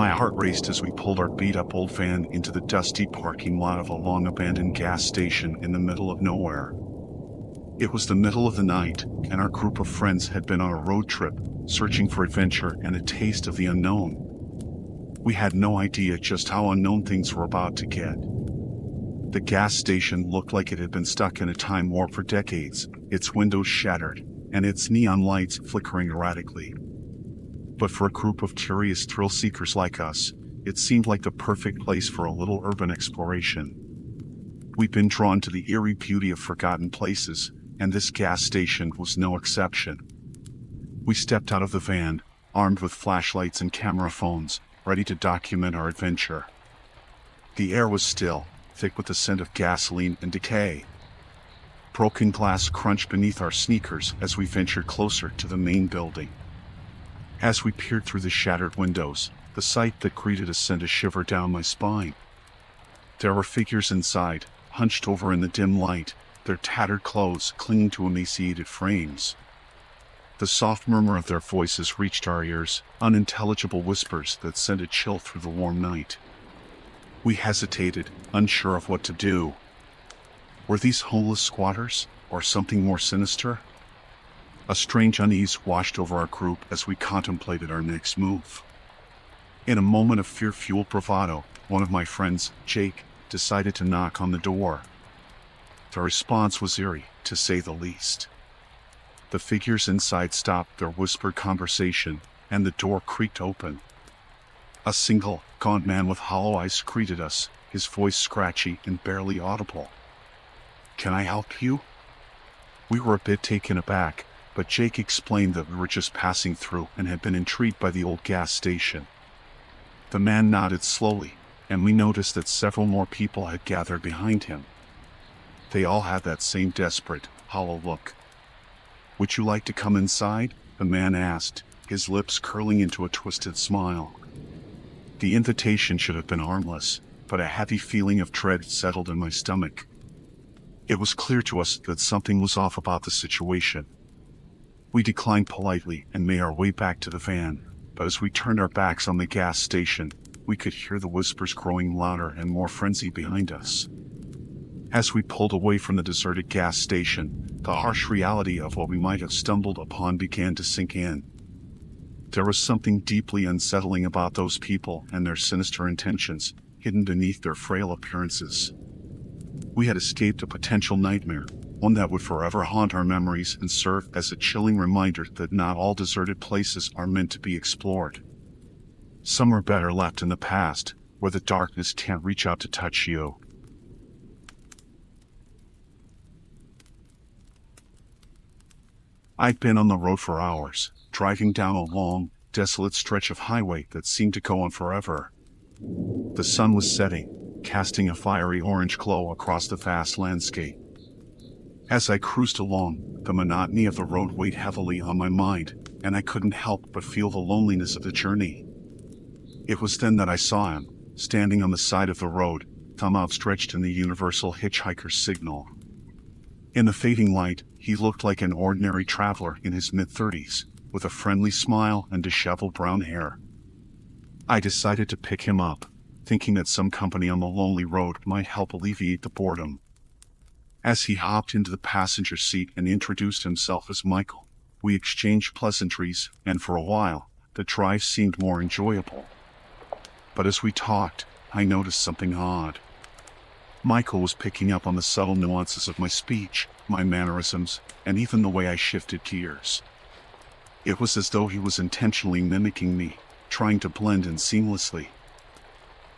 My heart raced as we pulled our beat-up old van into the dusty parking lot of a long-abandoned gas station in the middle of nowhere. It was the middle of the night, and our group of friends had been on a road trip, searching for adventure and a taste of the unknown. We had no idea just how unknown things were about to get. The gas station looked like it had been stuck in a time warp for decades, its windows shattered, and its neon lights flickering erratically. But for a group of curious thrill-seekers like us, it seemed like the perfect place for a little urban exploration. We'd been drawn to the eerie beauty of forgotten places, and this gas station was no exception. We stepped out of the van, armed with flashlights and camera phones, ready to document our adventure. The air was still, thick with the scent of gasoline and decay. Broken glass crunched beneath our sneakers as we ventured closer to the main building. As we peered through the shattered windows, the sight that greeted us sent a shiver down my spine. There were figures inside, hunched over in the dim light, their tattered clothes clinging to emaciated frames. The soft murmur of their voices reached our ears, unintelligible whispers that sent a chill through the warm night. We hesitated, unsure of what to do. Were these homeless squatters, or something more sinister? A strange unease washed over our group as we contemplated our next move. In a moment of fear-fueled bravado, one of my friends, Jake, decided to knock on the door. The response was eerie, to say the least. The figures inside stopped their whispered conversation, and the door creaked open. A single, gaunt man with hollow eyes greeted us, his voice scratchy and barely audible. "Can I help you?" We were a bit taken aback, but Jake explained that we were just passing through and had been intrigued by the old gas station. The man nodded slowly, and we noticed that several more people had gathered behind him. They all had that same desperate, hollow look. "Would you like to come inside?" the man asked, his lips curling into a twisted smile. The invitation should have been harmless, but a heavy feeling of dread settled in my stomach. It was clear to us that something was off about the situation. We declined politely and made our way back to the van, but as we turned our backs on the gas station, we could hear the whispers growing louder and more frenzied behind us. As we pulled away from the deserted gas station, the harsh reality of what we might have stumbled upon began to sink in. There was something deeply unsettling about those people and their sinister intentions, hidden beneath their frail appearances. We had escaped a potential nightmare, one that would forever haunt our memories and serve as a chilling reminder that not all deserted places are meant to be explored. Some are better left in the past, where the darkness can't reach out to touch you. I'd been on the road for hours, driving down a long, desolate stretch of highway that seemed to go on forever. The sun was setting, casting a fiery orange glow across the vast landscape. As I cruised along, the monotony of the road weighed heavily on my mind, and I couldn't help but feel the loneliness of the journey. It was then that I saw him, standing on the side of the road, thumb outstretched in the universal hitchhiker's signal. In the fading light, he looked like an ordinary traveler in his mid-30s, with a friendly smile and disheveled brown hair. I decided to pick him up, thinking that some company on the lonely road might help alleviate the boredom. As he hopped into the passenger seat and introduced himself as Michael, we exchanged pleasantries, and for a while, the drive seemed more enjoyable. But as we talked, I noticed something odd. Michael was picking up on the subtle nuances of my speech, my mannerisms, and even the way I shifted gears. It was as though he was intentionally mimicking me, trying to blend in seamlessly.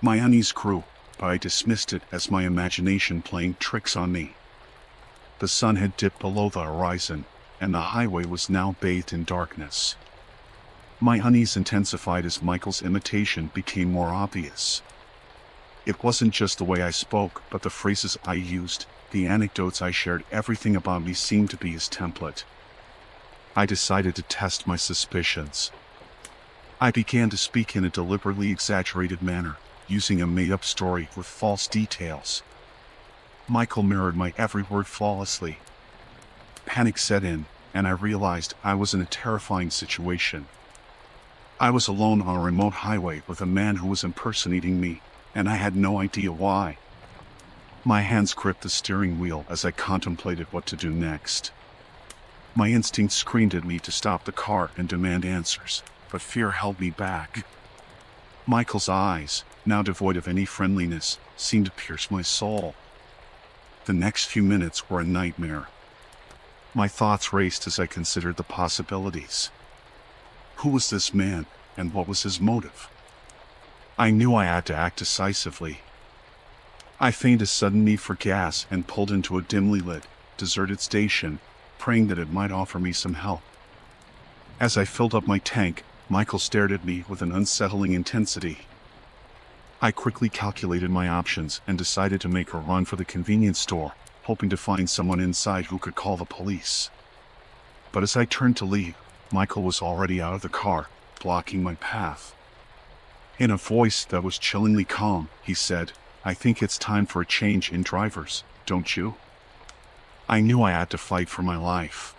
My unease grew, but I dismissed it as my imagination playing tricks on me. The sun had dipped below the horizon, and the highway was now bathed in darkness. My unease intensified as Michael's imitation became more obvious. It wasn't just the way I spoke, but the phrases I used, the anecdotes I shared, everything about me seemed to be his template. I decided to test my suspicions. I began to speak in a deliberately exaggerated manner, using a made-up story with false details. Michael mirrored my every word flawlessly. Panic set in, and I realized I was in a terrifying situation. I was alone on a remote highway with a man who was impersonating me, and I had no idea why. My hands gripped the steering wheel as I contemplated what to do next. My instinct screamed at me to stop the car and demand answers, but fear held me back. Michael's eyes, now devoid of any friendliness, seemed to pierce my soul. The next few minutes were a nightmare. My thoughts raced as I considered the possibilities. Who was this man, and what was his motive? I knew I had to act decisively. I feigned a sudden need for gas and pulled into a dimly lit, deserted station, praying that it might offer me some help. As I filled up my tank, Michael stared at me with an unsettling intensity. I quickly calculated my options and decided to make a run for the convenience store, hoping to find someone inside who could call the police. But as I turned to leave, Michael was already out of the car, blocking my path. In a voice that was chillingly calm, he said, "I think it's time for a change in drivers, don't you?" I knew I had to fight for my life.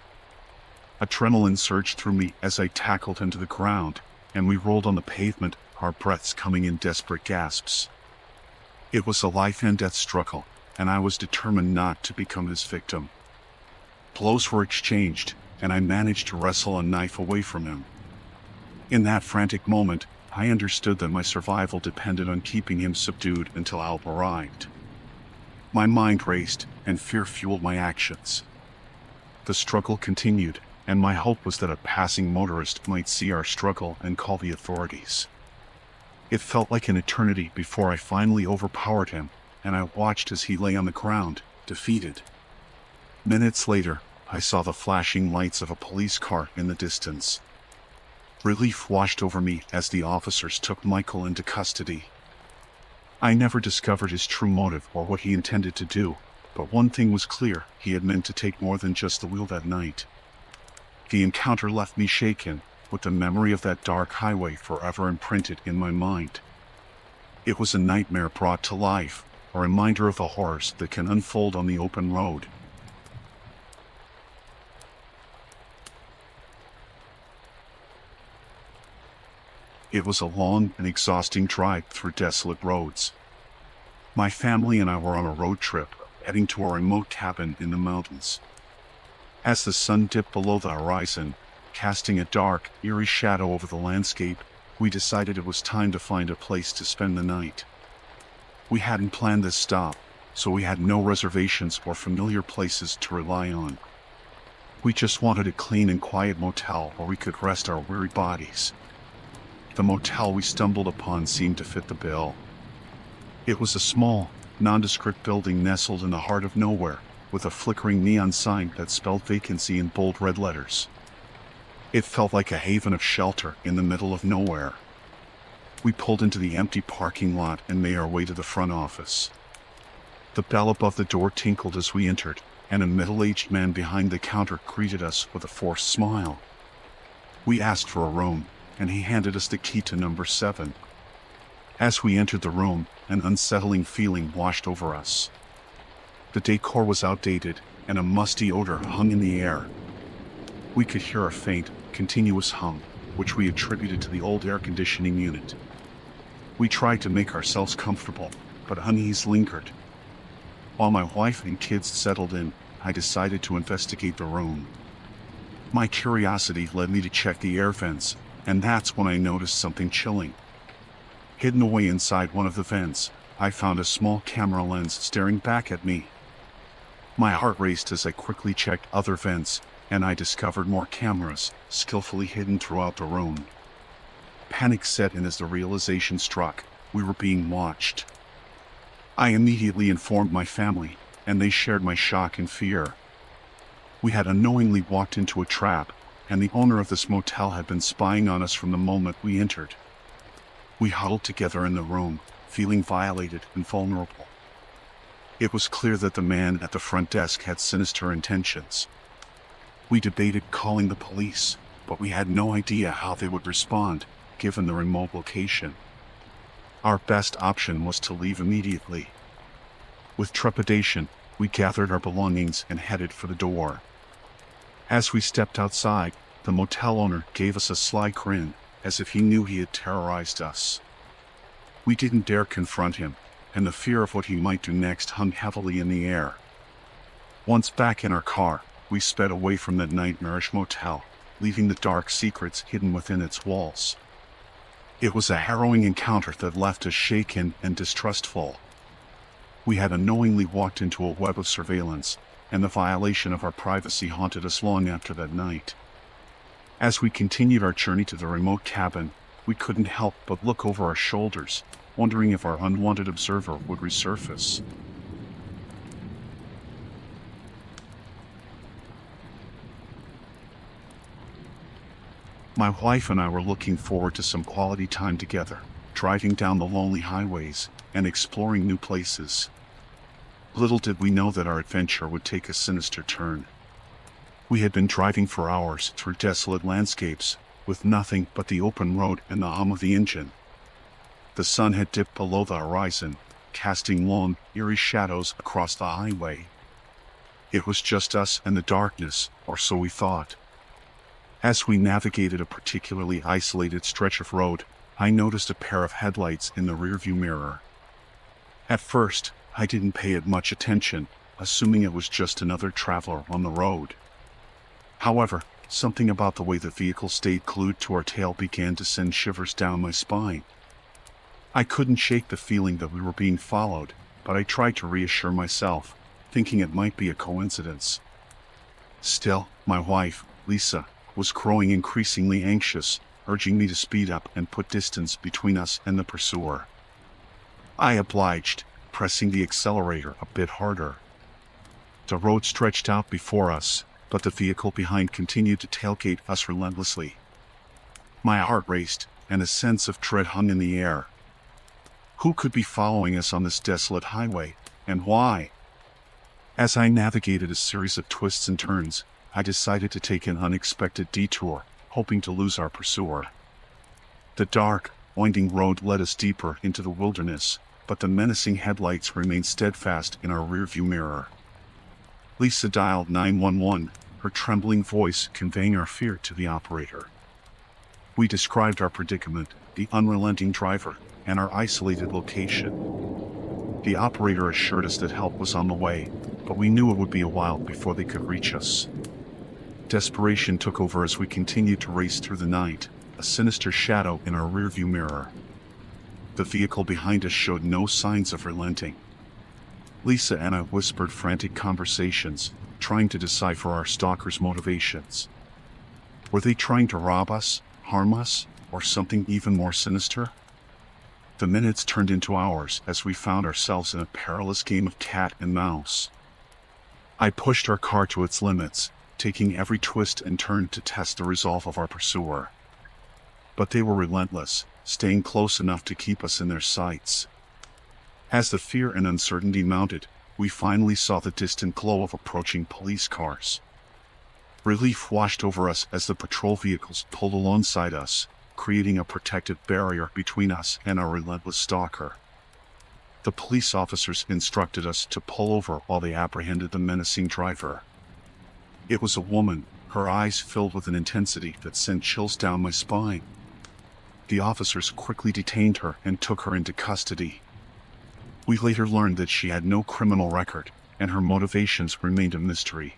Adrenaline surged through me as I tackled him to the ground, and we rolled on the pavement, our breaths coming in desperate gasps. It was a life-and-death struggle, and I was determined not to become his victim. Blows were exchanged, and I managed to wrestle a knife away from him. In that frantic moment, I understood that my survival depended on keeping him subdued until help arrived. My mind raced, and fear fueled my actions. The struggle continued, and my hope was that a passing motorist might see our struggle and call the authorities. It felt like an eternity before I finally overpowered him, and I watched as he lay on the ground, defeated. Minutes later, I saw the flashing lights of a police car in the distance. Relief washed over me as the officers took Michael into custody. I never discovered his true motive or what he intended to do, but one thing was clear: he had meant to take more than just the wheel that night. The encounter left me shaken, with the memory of that dark highway forever imprinted in my mind. It was a nightmare brought to life, a reminder of the horrors that can unfold on the open road. It was a long and exhausting drive through desolate roads. My family and I were on a road trip, heading to a remote cabin in the mountains. As the sun dipped below the horizon, casting a dark, eerie shadow over the landscape, we decided it was time to find a place to spend the night. We hadn't planned this stop, so we had no reservations or familiar places to rely on. We just wanted a clean and quiet motel where we could rest our weary bodies. The motel we stumbled upon seemed to fit the bill. It was a small, nondescript building nestled in the heart of nowhere, with a flickering neon sign that spelled vacancy in bold red letters. It felt like a haven of shelter in the middle of nowhere. We pulled into the empty parking lot and made our way to the front office. The bell above the door tinkled as we entered, and a middle-aged man behind the counter greeted us with a forced smile. We asked for a room, and he handed us the key to number 7. As we entered the room, an unsettling feeling washed over us. The decor was outdated, and a musty odor hung in the air. We could hear a faint, continuous hum, which we attributed to the old air conditioning unit. We tried to make ourselves comfortable, but unease lingered. While my wife and kids settled in, I decided to investigate the room. My curiosity led me to check the air vents, and that's when I noticed something chilling. Hidden away inside one of the vents, I found a small camera lens staring back at me. My heart raced as I quickly checked other vents, and I discovered more cameras, skillfully hidden throughout the room. Panic set in as the realization struck: we were being watched. I immediately informed my family, and they shared my shock and fear. We had unknowingly walked into a trap, and the owner of this motel had been spying on us from the moment we entered. We huddled together in the room, feeling violated and vulnerable. It was clear that the man at the front desk had sinister intentions. We debated calling the police, but we had no idea how they would respond, given the remote location. Our best option was to leave immediately. With trepidation, we gathered our belongings and headed for the door. As we stepped outside, the motel owner gave us a sly grin, as if he knew he had terrorized us. We didn't dare confront him, and the fear of what he might do next hung heavily in the air. Once back in our car, we sped away from that nightmarish motel, leaving the dark secrets hidden within its walls. It was a harrowing encounter that left us shaken and distrustful. We had unknowingly walked into a web of surveillance, and the violation of our privacy haunted us long after that night. As we continued our journey to the remote cabin, we couldn't help but look over our shoulders, wondering if our unwanted observer would resurface. My wife and I were looking forward to some quality time together, driving down the lonely highways and exploring new places. Little did we know that our adventure would take a sinister turn. We had been driving for hours through desolate landscapes, with nothing but the open road and the hum of the engine. The sun had dipped below the horizon, casting long, eerie shadows across the highway. It was just us and the darkness, or so we thought. As we navigated a particularly isolated stretch of road, I noticed a pair of headlights in the rearview mirror. At first, I didn't pay it much attention, assuming it was just another traveler on the road. However, something about the way the vehicle stayed glued to our tail began to send shivers down my spine. I couldn't shake the feeling that we were being followed, but I tried to reassure myself, thinking it might be a coincidence. Still, my wife, Lisa, was growing increasingly anxious, urging me to speed up and put distance between us and the pursuer. I obliged, pressing the accelerator a bit harder. The road stretched out before us, but the vehicle behind continued to tailgate us relentlessly. My heart raced, and a sense of dread hung in the air. Who could be following us on this desolate highway, and why? As I navigated a series of twists and turns, I decided to take an unexpected detour, hoping to lose our pursuer. The dark, winding road led us deeper into the wilderness, but the menacing headlights remained steadfast in our rearview mirror. Lisa dialed 911, her trembling voice conveying our fear to the operator. We described our predicament, the unrelenting driver, and our isolated location. The operator assured us that help was on the way, but we knew it would be a while before they could reach us. Desperation took over as we continued to race through the night, a sinister shadow in our rearview mirror. The vehicle behind us showed no signs of relenting. Lisa and I whispered frantic conversations, trying to decipher our stalker's motivations. Were they trying to rob us, harm us, or something even more sinister? The minutes turned into hours as we found ourselves in a perilous game of cat and mouse. I pushed our car to its limits, taking every twist and turn to test the resolve of our pursuer. But they were relentless, staying close enough to keep us in their sights. As the fear and uncertainty mounted, we finally saw the distant glow of approaching police cars. Relief washed over us as the patrol vehicles pulled alongside us, creating a protective barrier between us and our relentless stalker. The police officers instructed us to pull over while they apprehended the menacing driver. It was a woman, her eyes filled with an intensity that sent chills down my spine. The officers quickly detained her and took her into custody. We later learned that she had no criminal record, and her motivations remained a mystery.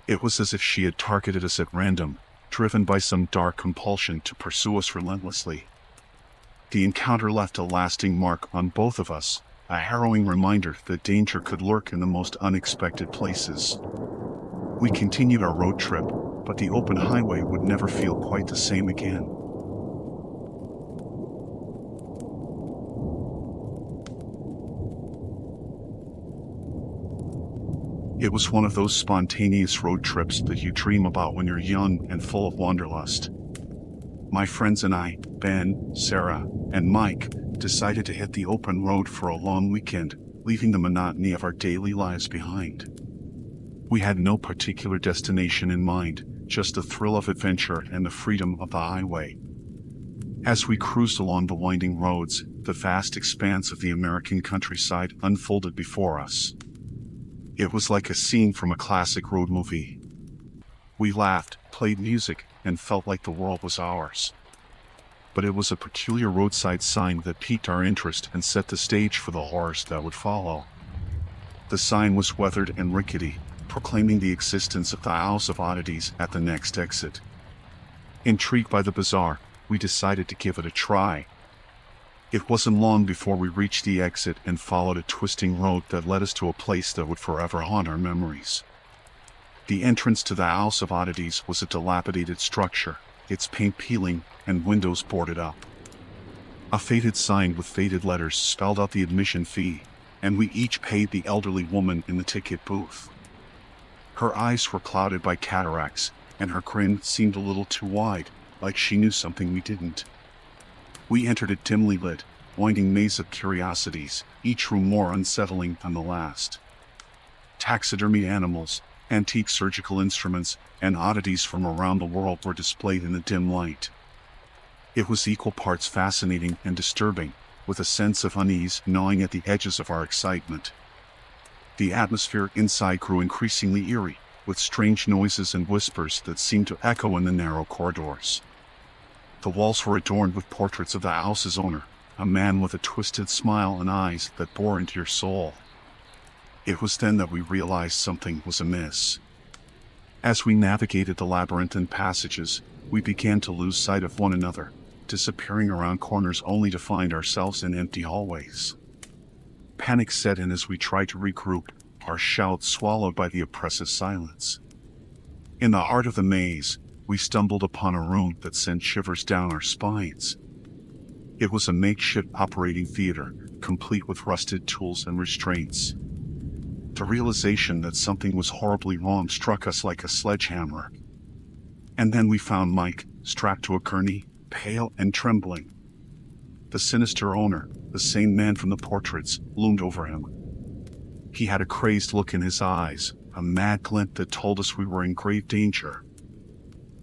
It was as if she had targeted us at random, driven by some dark compulsion to pursue us relentlessly. The encounter left a lasting mark on both of us, a harrowing reminder that danger could lurk in the most unexpected places. We continued our road trip, but the open highway would never feel quite the same again. It was one of those spontaneous road trips that you dream about when you're young and full of wanderlust. My friends and I, Ben, Sarah, and Mike, decided to hit the open road for a long weekend, leaving the monotony of our daily lives behind. We had no particular destination in mind, just the thrill of adventure and the freedom of the highway. As we cruised along the winding roads, the vast expanse of the American countryside unfolded before us. It was like a scene from a classic road movie. We laughed, played music, and felt like the world was ours. but it was a peculiar roadside sign that piqued our interest and set the stage for the horrors that would follow. The sign was weathered and rickety, proclaiming the existence of the House of Oddities at the next exit. Intrigued by the bizarre, we decided to give it a try. It wasn't long before we reached the exit and followed a twisting road that led us to a place that would forever haunt our memories. The entrance to the House of Oddities was a dilapidated structure, its paint peeling and windows boarded up. A faded sign with faded letters spelled out the admission fee, and we each paid the elderly woman in the ticket booth. Her eyes were clouded by cataracts, and her grin seemed a little too wide, like she knew something we didn't. We entered a dimly lit, winding maze of curiosities, each room more unsettling than the last. Taxidermy animals, antique surgical instruments, and oddities from around the world were displayed in the dim light. It was equal parts fascinating and disturbing, with a sense of unease gnawing at the edges of our excitement. The atmosphere inside grew increasingly eerie, with strange noises and whispers that seemed to echo in the narrow corridors. The walls were adorned with portraits of the house's owner, a man with a twisted smile and eyes that bore into your soul. It was then that we realized something was amiss. As we navigated the labyrinthine passages, we began to lose sight of one another, disappearing around corners only to find ourselves in empty hallways. Panic set in as we tried to regroup, our shouts swallowed by the oppressive silence. In the heart of the maze, we stumbled upon a room that sent shivers down our spines. It was a makeshift operating theater, complete with rusted tools and restraints. The realization that something was horribly wrong struck us like a sledgehammer. And then we found Mike, strapped to a gurney, pale and trembling. The sinister owner, the same man from the portraits, loomed over him. He had a crazed look in his eyes, a mad glint that told us we were in grave danger.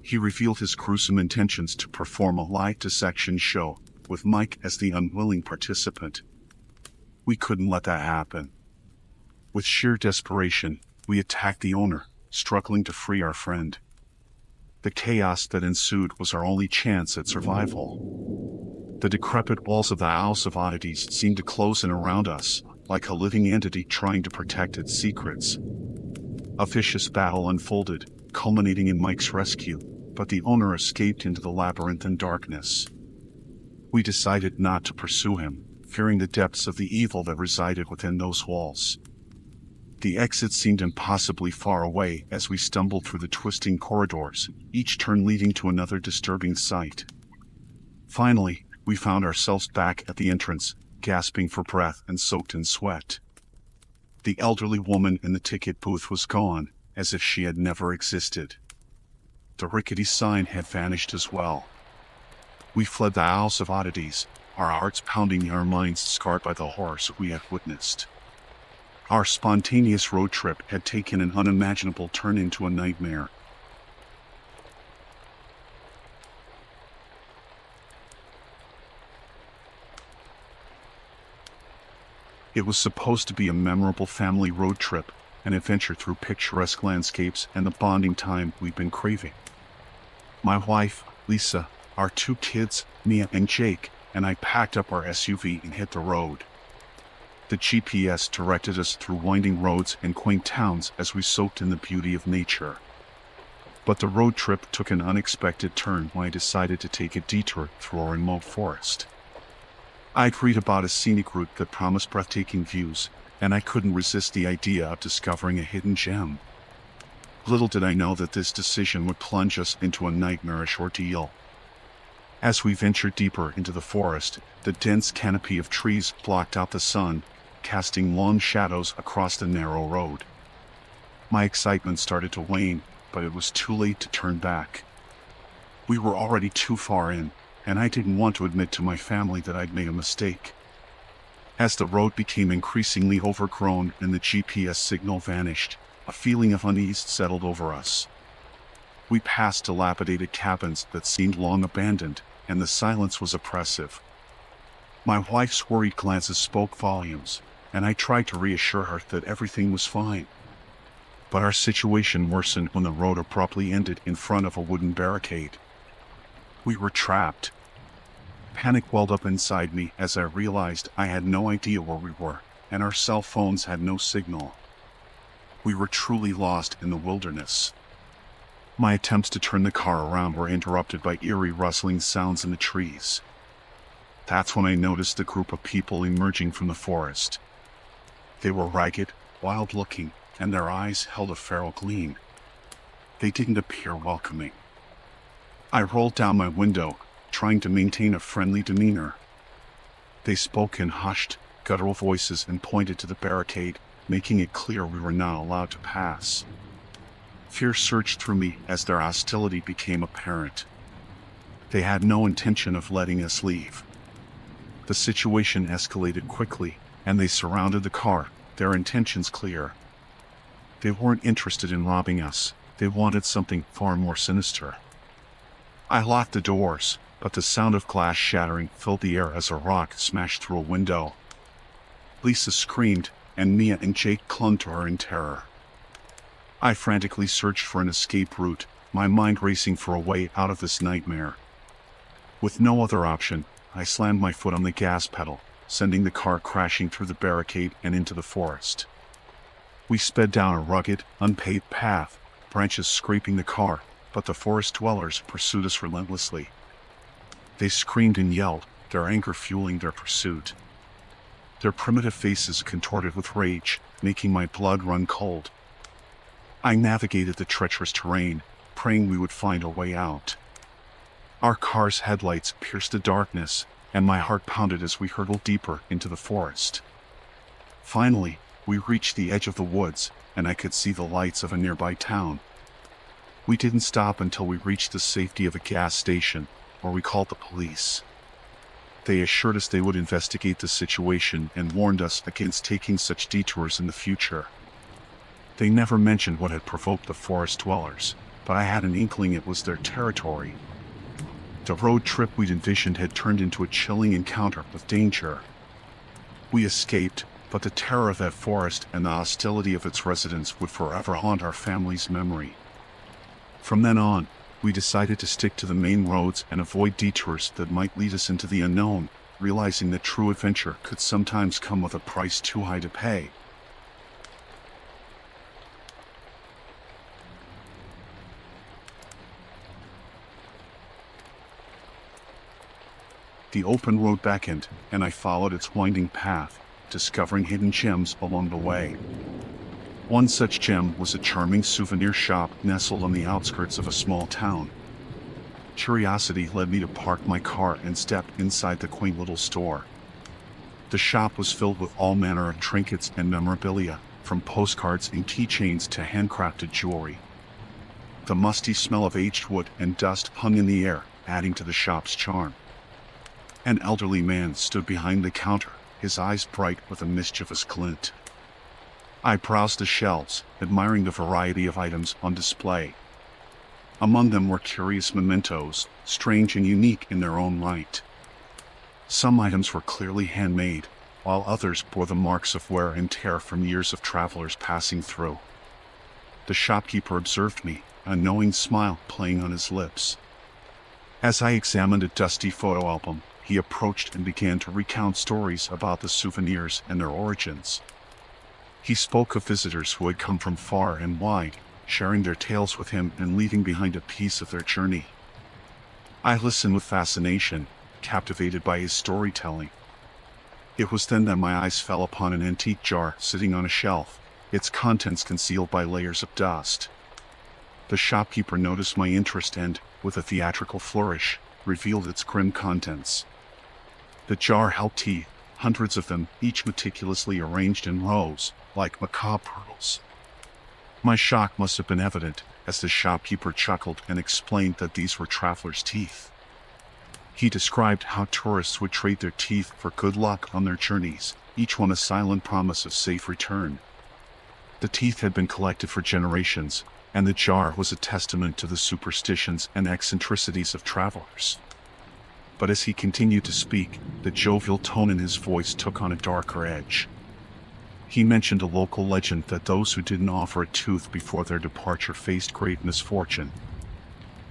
He revealed his gruesome intentions to perform a live dissection show, with Mike as the unwilling participant. We couldn't let that happen. With sheer desperation, we attacked the owner, struggling to free our friend. The chaos that ensued was our only chance at survival. The decrepit walls of the House of Oddities seemed to close in around us, like a living entity trying to protect its secrets. A vicious battle unfolded, culminating in Mike's rescue, but the owner escaped into the labyrinthine darkness. We decided not to pursue him, fearing the depths of the evil that resided within those walls. The exit seemed impossibly far away as we stumbled through the twisting corridors, each turn leading to another disturbing sight. Finally, we found ourselves back at the entrance, gasping for breath and soaked in sweat. The elderly woman in the ticket booth was gone, as if she had never existed. The rickety sign had vanished as well. We fled the House of Oddities, our hearts pounding, our minds scarred by the horrors we had witnessed. Our spontaneous road trip had taken an unimaginable turn into a nightmare. It was supposed to be a memorable family road trip, an adventure through picturesque landscapes and the bonding time we've been craving. My wife, Lisa, our 2 kids, Mia and Jake, and I packed up our SUV and hit the road. The GPS directed us through winding roads and quaint towns as we soaked in the beauty of nature. But the road trip took an unexpected turn when I decided to take a detour through a remote forest. I'd read about a scenic route that promised breathtaking views, and I couldn't resist the idea of discovering a hidden gem. Little did I know that this decision would plunge us into a nightmarish ordeal. As we ventured deeper into the forest, the dense canopy of trees blocked out the sun, casting long shadows across the narrow road. My excitement started to wane, but it was too late to turn back. We were already too far in, and I didn't want to admit to my family that I'd made a mistake. As the road became increasingly overgrown and the GPS signal vanished, a feeling of unease settled over us. We passed dilapidated cabins that seemed long abandoned, and the silence was oppressive. My wife's worried glances spoke volumes, and I tried to reassure her that everything was fine. But our situation worsened when the road abruptly ended in front of a wooden barricade. We were trapped. Panic welled up inside me as I realized I had no idea where we were, and our cell phones had no signal. We were truly lost in the wilderness. My attempts to turn the car around were interrupted by eerie rustling sounds in the trees. That's when I noticed the group of people emerging from the forest. They were ragged, wild-looking, and their eyes held a feral gleam. They didn't appear welcoming. I rolled down my window, trying to maintain a friendly demeanor. They spoke in hushed, guttural voices and pointed to the barricade, making it clear we were not allowed to pass. Fear surged through me as their hostility became apparent. They had no intention of letting us leave. The situation escalated quickly, and they surrounded the car, their intentions clear. They weren't interested in robbing us. They wanted something far more sinister. I locked the doors, but the sound of glass shattering filled the air as a rock smashed through a window. Lisa screamed, and Mia and Jake clung to her in terror. I frantically searched for an escape route, my mind racing for a way out of this nightmare. With no other option, I slammed my foot on the gas pedal, sending the car crashing through the barricade and into the forest. We sped down a rugged, unpaved path, branches scraping the car, but the forest dwellers pursued us relentlessly. They screamed and yelled, their anger fueling their pursuit. Their primitive faces contorted with rage, making my blood run cold. I navigated the treacherous terrain, praying we would find a way out. Our car's headlights pierced the darkness, and my heart pounded as we hurtled deeper into the forest. Finally, we reached the edge of the woods, and I could see the lights of a nearby town. We didn't stop until we reached the safety of a gas station, where we called the police. They assured us they would investigate the situation and warned us against taking such detours in the future. They never mentioned what had provoked the forest dwellers, but I had an inkling it was their territory. The road trip we'd envisioned had turned into a chilling encounter with danger. We escaped, but the terror of that forest and the hostility of its residents would forever haunt our family's memory. From then on, we decided to stick to the main roads and avoid detours that might lead us into the unknown, realizing that true adventure could sometimes come with a price too high to pay. The open road beckoned, and I followed its winding path, discovering hidden gems along the way. One such gem was a charming souvenir shop nestled on the outskirts of a small town. Curiosity led me to park my car and step inside the quaint little store. The shop was filled with all manner of trinkets and memorabilia, from postcards and keychains to handcrafted jewelry. The musty smell of aged wood and dust hung in the air, adding to the shop's charm. An elderly man stood behind the counter, his eyes bright with a mischievous glint. I browsed the shelves, admiring the variety of items on display. Among them were curious mementos, strange and unique in their own right. Some items were clearly handmade, while others bore the marks of wear and tear from years of travelers passing through. The shopkeeper observed me, a knowing smile playing on his lips. As I examined a dusty photo album, he approached and began to recount stories about the souvenirs and their origins. He spoke of visitors who had come from far and wide, sharing their tales with him and leaving behind a piece of their journey. I listened with fascination, captivated by his storytelling. It was then that my eyes fell upon an antique jar sitting on a shelf, its contents concealed by layers of dust. The shopkeeper noticed my interest and, with a theatrical flourish, revealed its grim contents. The jar held teeth, hundreds of them, each meticulously arranged in rows, like macabre pearls. My shock must have been evident, as the shopkeeper chuckled and explained that these were travelers' teeth. He described how tourists would trade their teeth for good luck on their journeys, each one a silent promise of safe return. The teeth had been collected for generations, and the jar was a testament to the superstitions and eccentricities of travelers. But as he continued to speak, the jovial tone in his voice took on a darker edge. He mentioned a local legend that those who didn't offer a tooth before their departure faced great misfortune.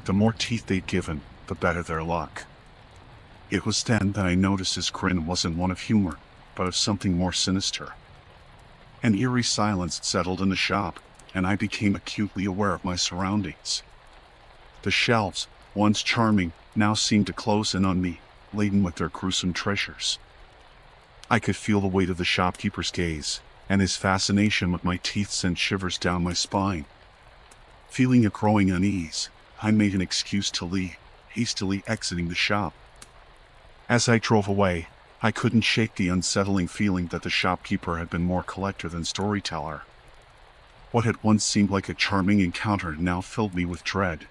The more teeth they'd given, the better their luck. It was then that I noticed his grin wasn't one of humor, but of something more sinister. An eerie silence settled in the shop, and I became acutely aware of my surroundings. The shelves, once charming, now seemed to close in on me, laden with their gruesome treasures. I could feel the weight of the shopkeeper's gaze, and his fascination with my teeth sent shivers down my spine. Feeling a growing unease, I made an excuse to leave, hastily exiting the shop. As I drove away, I couldn't shake the unsettling feeling that the shopkeeper had been more collector than storyteller. What had once seemed like a charming encounter now filled me with dread.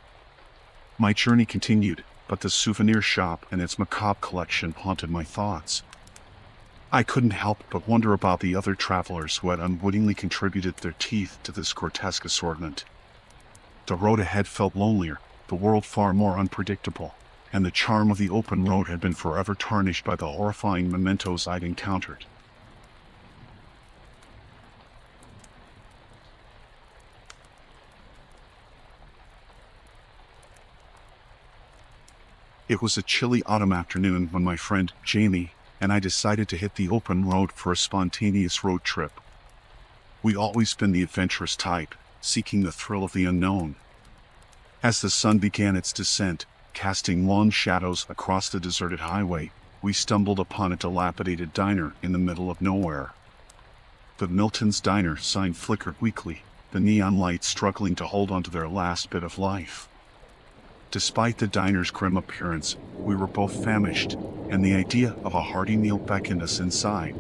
My journey continued, but the souvenir shop and its macabre collection haunted my thoughts. I couldn't help but wonder about the other travelers who had unwittingly contributed their teeth to this grotesque assortment. The road ahead felt lonelier, the world far more unpredictable, and the charm of the open road had been forever tarnished by the horrifying mementos I'd encountered. It was a chilly autumn afternoon when my friend Jamie and I decided to hit the open road for a spontaneous road trip. We'd always been the adventurous type, seeking the thrill of the unknown. As the sun began its descent, casting long shadows across the deserted highway, we stumbled upon a dilapidated diner in the middle of nowhere. The Milton's Diner sign flickered weakly, the neon lights struggling to hold onto their last bit of life. Despite the diner's grim appearance, we were both famished, and the idea of a hearty meal beckoned us inside.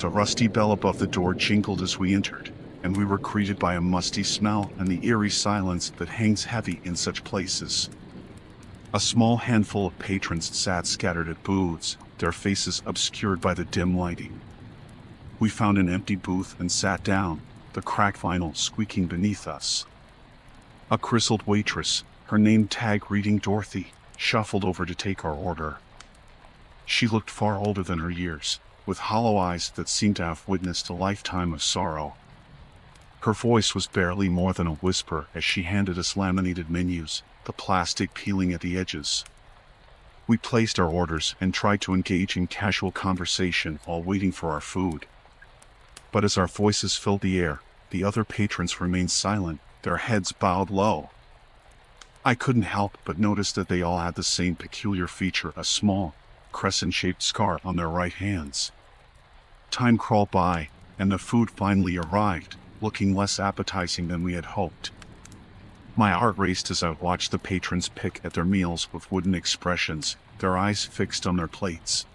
The rusty bell above the door jingled as we entered, and we were greeted by a musty smell and the eerie silence that hangs heavy in such places. A small handful of patrons sat scattered at booths, their faces obscured by the dim lighting. We found an empty booth and sat down, the cracked vinyl squeaking beneath us. A grizzled waitress, her name tag reading Dorothy, shuffled over to take our order. She looked far older than her years, with hollow eyes that seemed to have witnessed a lifetime of sorrow. Her voice was barely more than a whisper as she handed us laminated menus, the plastic peeling at the edges. We placed our orders and tried to engage in casual conversation while waiting for our food. But as our voices filled the air, the other patrons remained silent, their heads bowed low. I couldn't help but notice that they all had the same peculiar feature, a small, crescent-shaped scar on their right hands. Time crawled by, and the food finally arrived, looking less appetizing than we had hoped. My heart raced as I watched the patrons pick at their meals with wooden expressions, their eyes fixed on their plates.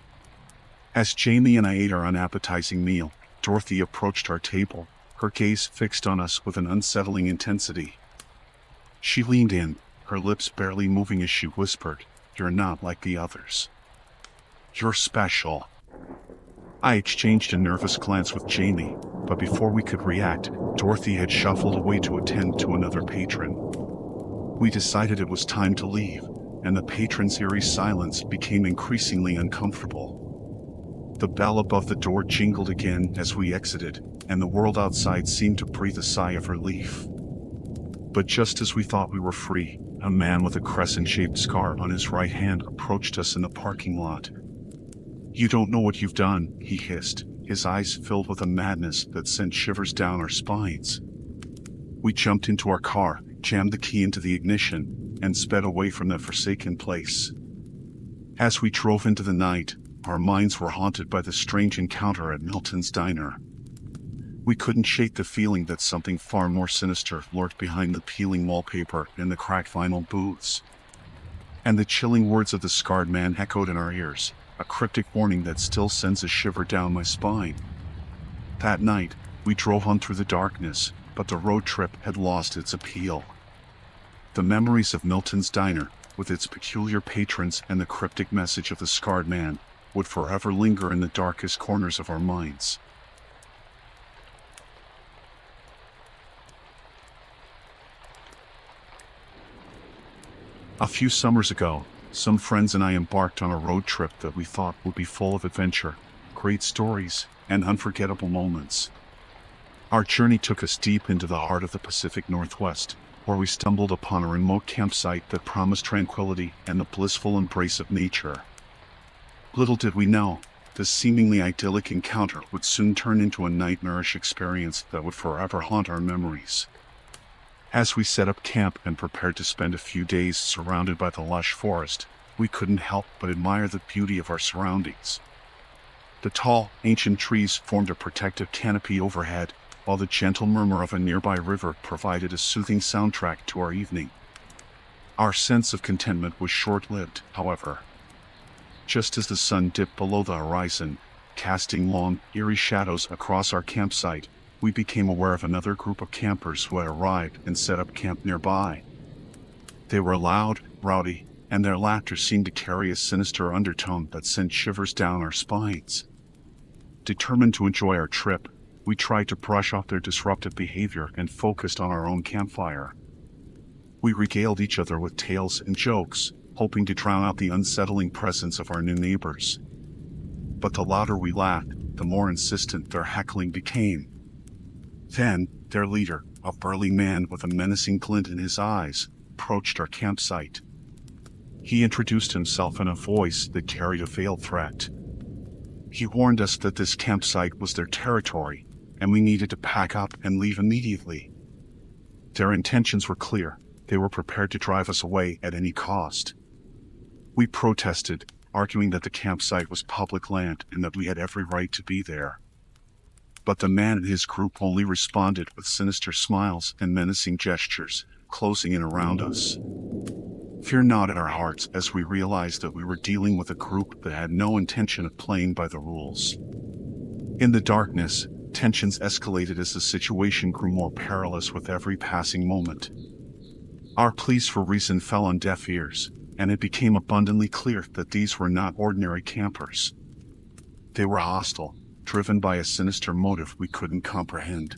As Jamie and I ate our unappetizing meal, Dorothy approached our table, her gaze fixed on us with an unsettling intensity. She leaned in, her lips barely moving as she whispered, "You're not like the others. You're special." I exchanged a nervous glance with Jamie, but before we could react, Dorothy had shuffled away to attend to another patron. We decided it was time to leave, and the patron's eerie silence became increasingly uncomfortable. The bell above the door jingled again as we exited, and the world outside seemed to breathe a sigh of relief. But just as we thought we were free, a man with a crescent-shaped scar on his right hand approached us in the parking lot. "You don't know what you've done," he hissed, his eyes filled with a madness that sent shivers down our spines. We jumped into our car, jammed the key into the ignition, and sped away from that forsaken place. As we drove into the night, our minds were haunted by the strange encounter at Milton's Diner. We couldn't shake the feeling that something far more sinister lurked behind the peeling wallpaper and the cracked vinyl booths. And the chilling words of the scarred man echoed in our ears, a cryptic warning that still sends a shiver down my spine. That night, we drove on through the darkness, but the road trip had lost its appeal. The memories of Milton's Diner, with its peculiar patrons and the cryptic message of the scarred man, would forever linger in the darkest corners of our minds. A few summers ago, some friends and I embarked on a road trip that we thought would be full of adventure, great stories, and unforgettable moments. Our journey took us deep into the heart of the Pacific Northwest, where we stumbled upon a remote campsite that promised tranquility and the blissful embrace of nature. Little did we know, this seemingly idyllic encounter would soon turn into a nightmarish experience that would forever haunt our memories. As we set up camp and prepared to spend a few days surrounded by the lush forest, we couldn't help but admire the beauty of our surroundings. The tall, ancient trees formed a protective canopy overhead, while the gentle murmur of a nearby river provided a soothing soundtrack to our evening. Our sense of contentment was short-lived, however. Just as the sun dipped below the horizon, casting long, eerie shadows across our campsite, we became aware of another group of campers who had arrived and set up camp nearby. They were loud, rowdy, and their laughter seemed to carry a sinister undertone that sent shivers down our spines. Determined to enjoy our trip, we tried to brush off their disruptive behavior and focused on our own campfire. We regaled each other with tales and jokes, hoping to drown out the unsettling presence of our new neighbors. But the louder we laughed, the more insistent their heckling became. Then, their leader, a burly man with a menacing glint in his eyes, approached our campsite. He introduced himself in a voice that carried a veiled threat. He warned us that this campsite was their territory, and we needed to pack up and leave immediately. Their intentions were clear. They were prepared to drive us away at any cost. We protested, arguing that the campsite was public land and that we had every right to be there. But the man and his group only responded with sinister smiles and menacing gestures, closing in around us. Fear gnawed at our hearts as we realized that we were dealing with a group that had no intention of playing by the rules. In the darkness, tensions escalated as the situation grew more perilous with every passing moment. Our pleas for reason fell on deaf ears, and it became abundantly clear that these were not ordinary campers. They were hostile, driven by a sinister motive we couldn't comprehend.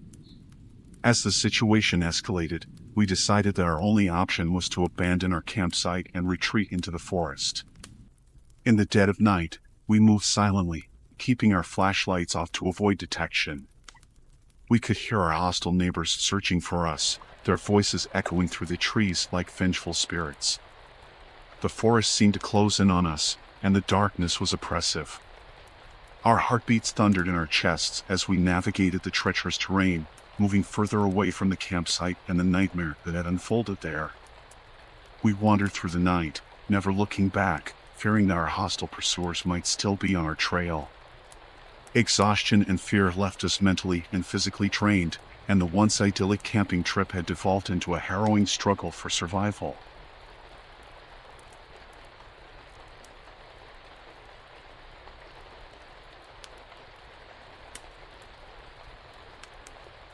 As the situation escalated, we decided that our only option was to abandon our campsite and retreat into the forest. In the dead of night, we moved silently, keeping our flashlights off to avoid detection. We could hear our hostile neighbors searching for us, their voices echoing through the trees like vengeful spirits. The forest seemed to close in on us, and the darkness was oppressive. Our heartbeats thundered in our chests as we navigated the treacherous terrain, moving further away from the campsite and the nightmare that had unfolded there. We wandered through the night, never looking back, fearing that our hostile pursuers might still be on our trail. Exhaustion and fear left us mentally and physically drained, and the once idyllic camping trip had devolved into a harrowing struggle for survival.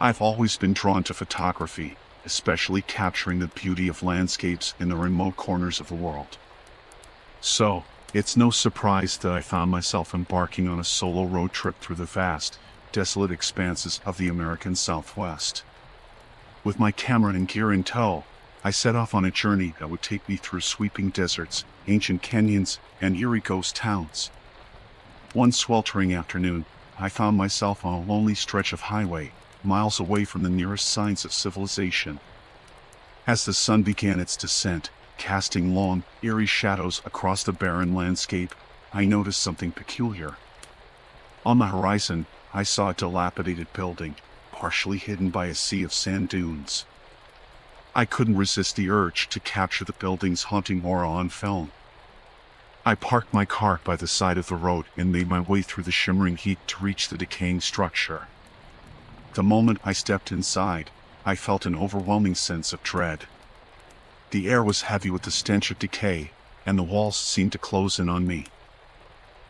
I've always been drawn to photography, especially capturing the beauty of landscapes in the remote corners of the world. So, it's no surprise that I found myself embarking on a solo road trip through the vast, desolate expanses of the American Southwest. With my camera and gear in tow, I set off on a journey that would take me through sweeping deserts, ancient canyons, and eerie ghost towns. One sweltering afternoon, I found myself on a lonely stretch of highway, miles away from the nearest signs of civilization. As the sun began its descent, casting long, eerie shadows across the barren landscape, I noticed something peculiar. On the horizon, I saw a dilapidated building, partially hidden by a sea of sand dunes. I couldn't resist the urge to capture the building's haunting aura on film. I parked my car by the side of the road and made my way through the shimmering heat to reach the decaying structure. The moment I stepped inside, I felt an overwhelming sense of dread. The air was heavy with the stench of decay, and the walls seemed to close in on me.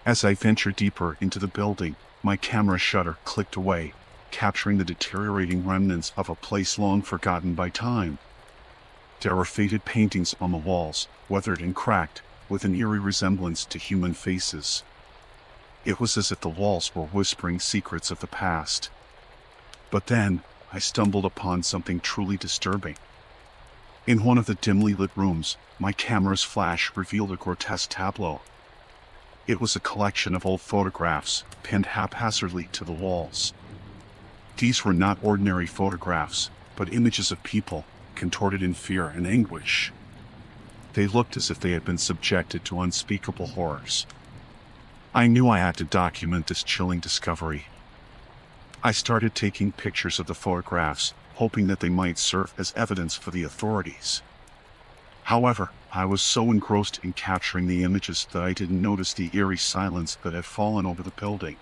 As I ventured deeper into the building, my camera shutter clicked away, capturing the deteriorating remnants of a place long forgotten by time. There were faded paintings on the walls, weathered and cracked, with an eerie resemblance to human faces. It was as if the walls were whispering secrets of the past. But then, I stumbled upon something truly disturbing. In one of the dimly lit rooms, my camera's flash revealed a grotesque tableau. It was a collection of old photographs, pinned haphazardly to the walls. These were not ordinary photographs, but images of people, contorted in fear and anguish. They looked as if they had been subjected to unspeakable horrors. I knew I had to document this chilling discovery. I started taking pictures of the photographs, hoping that they might serve as evidence for the authorities. However, I was so engrossed in capturing the images that I didn't notice the eerie silence that had fallen over the building.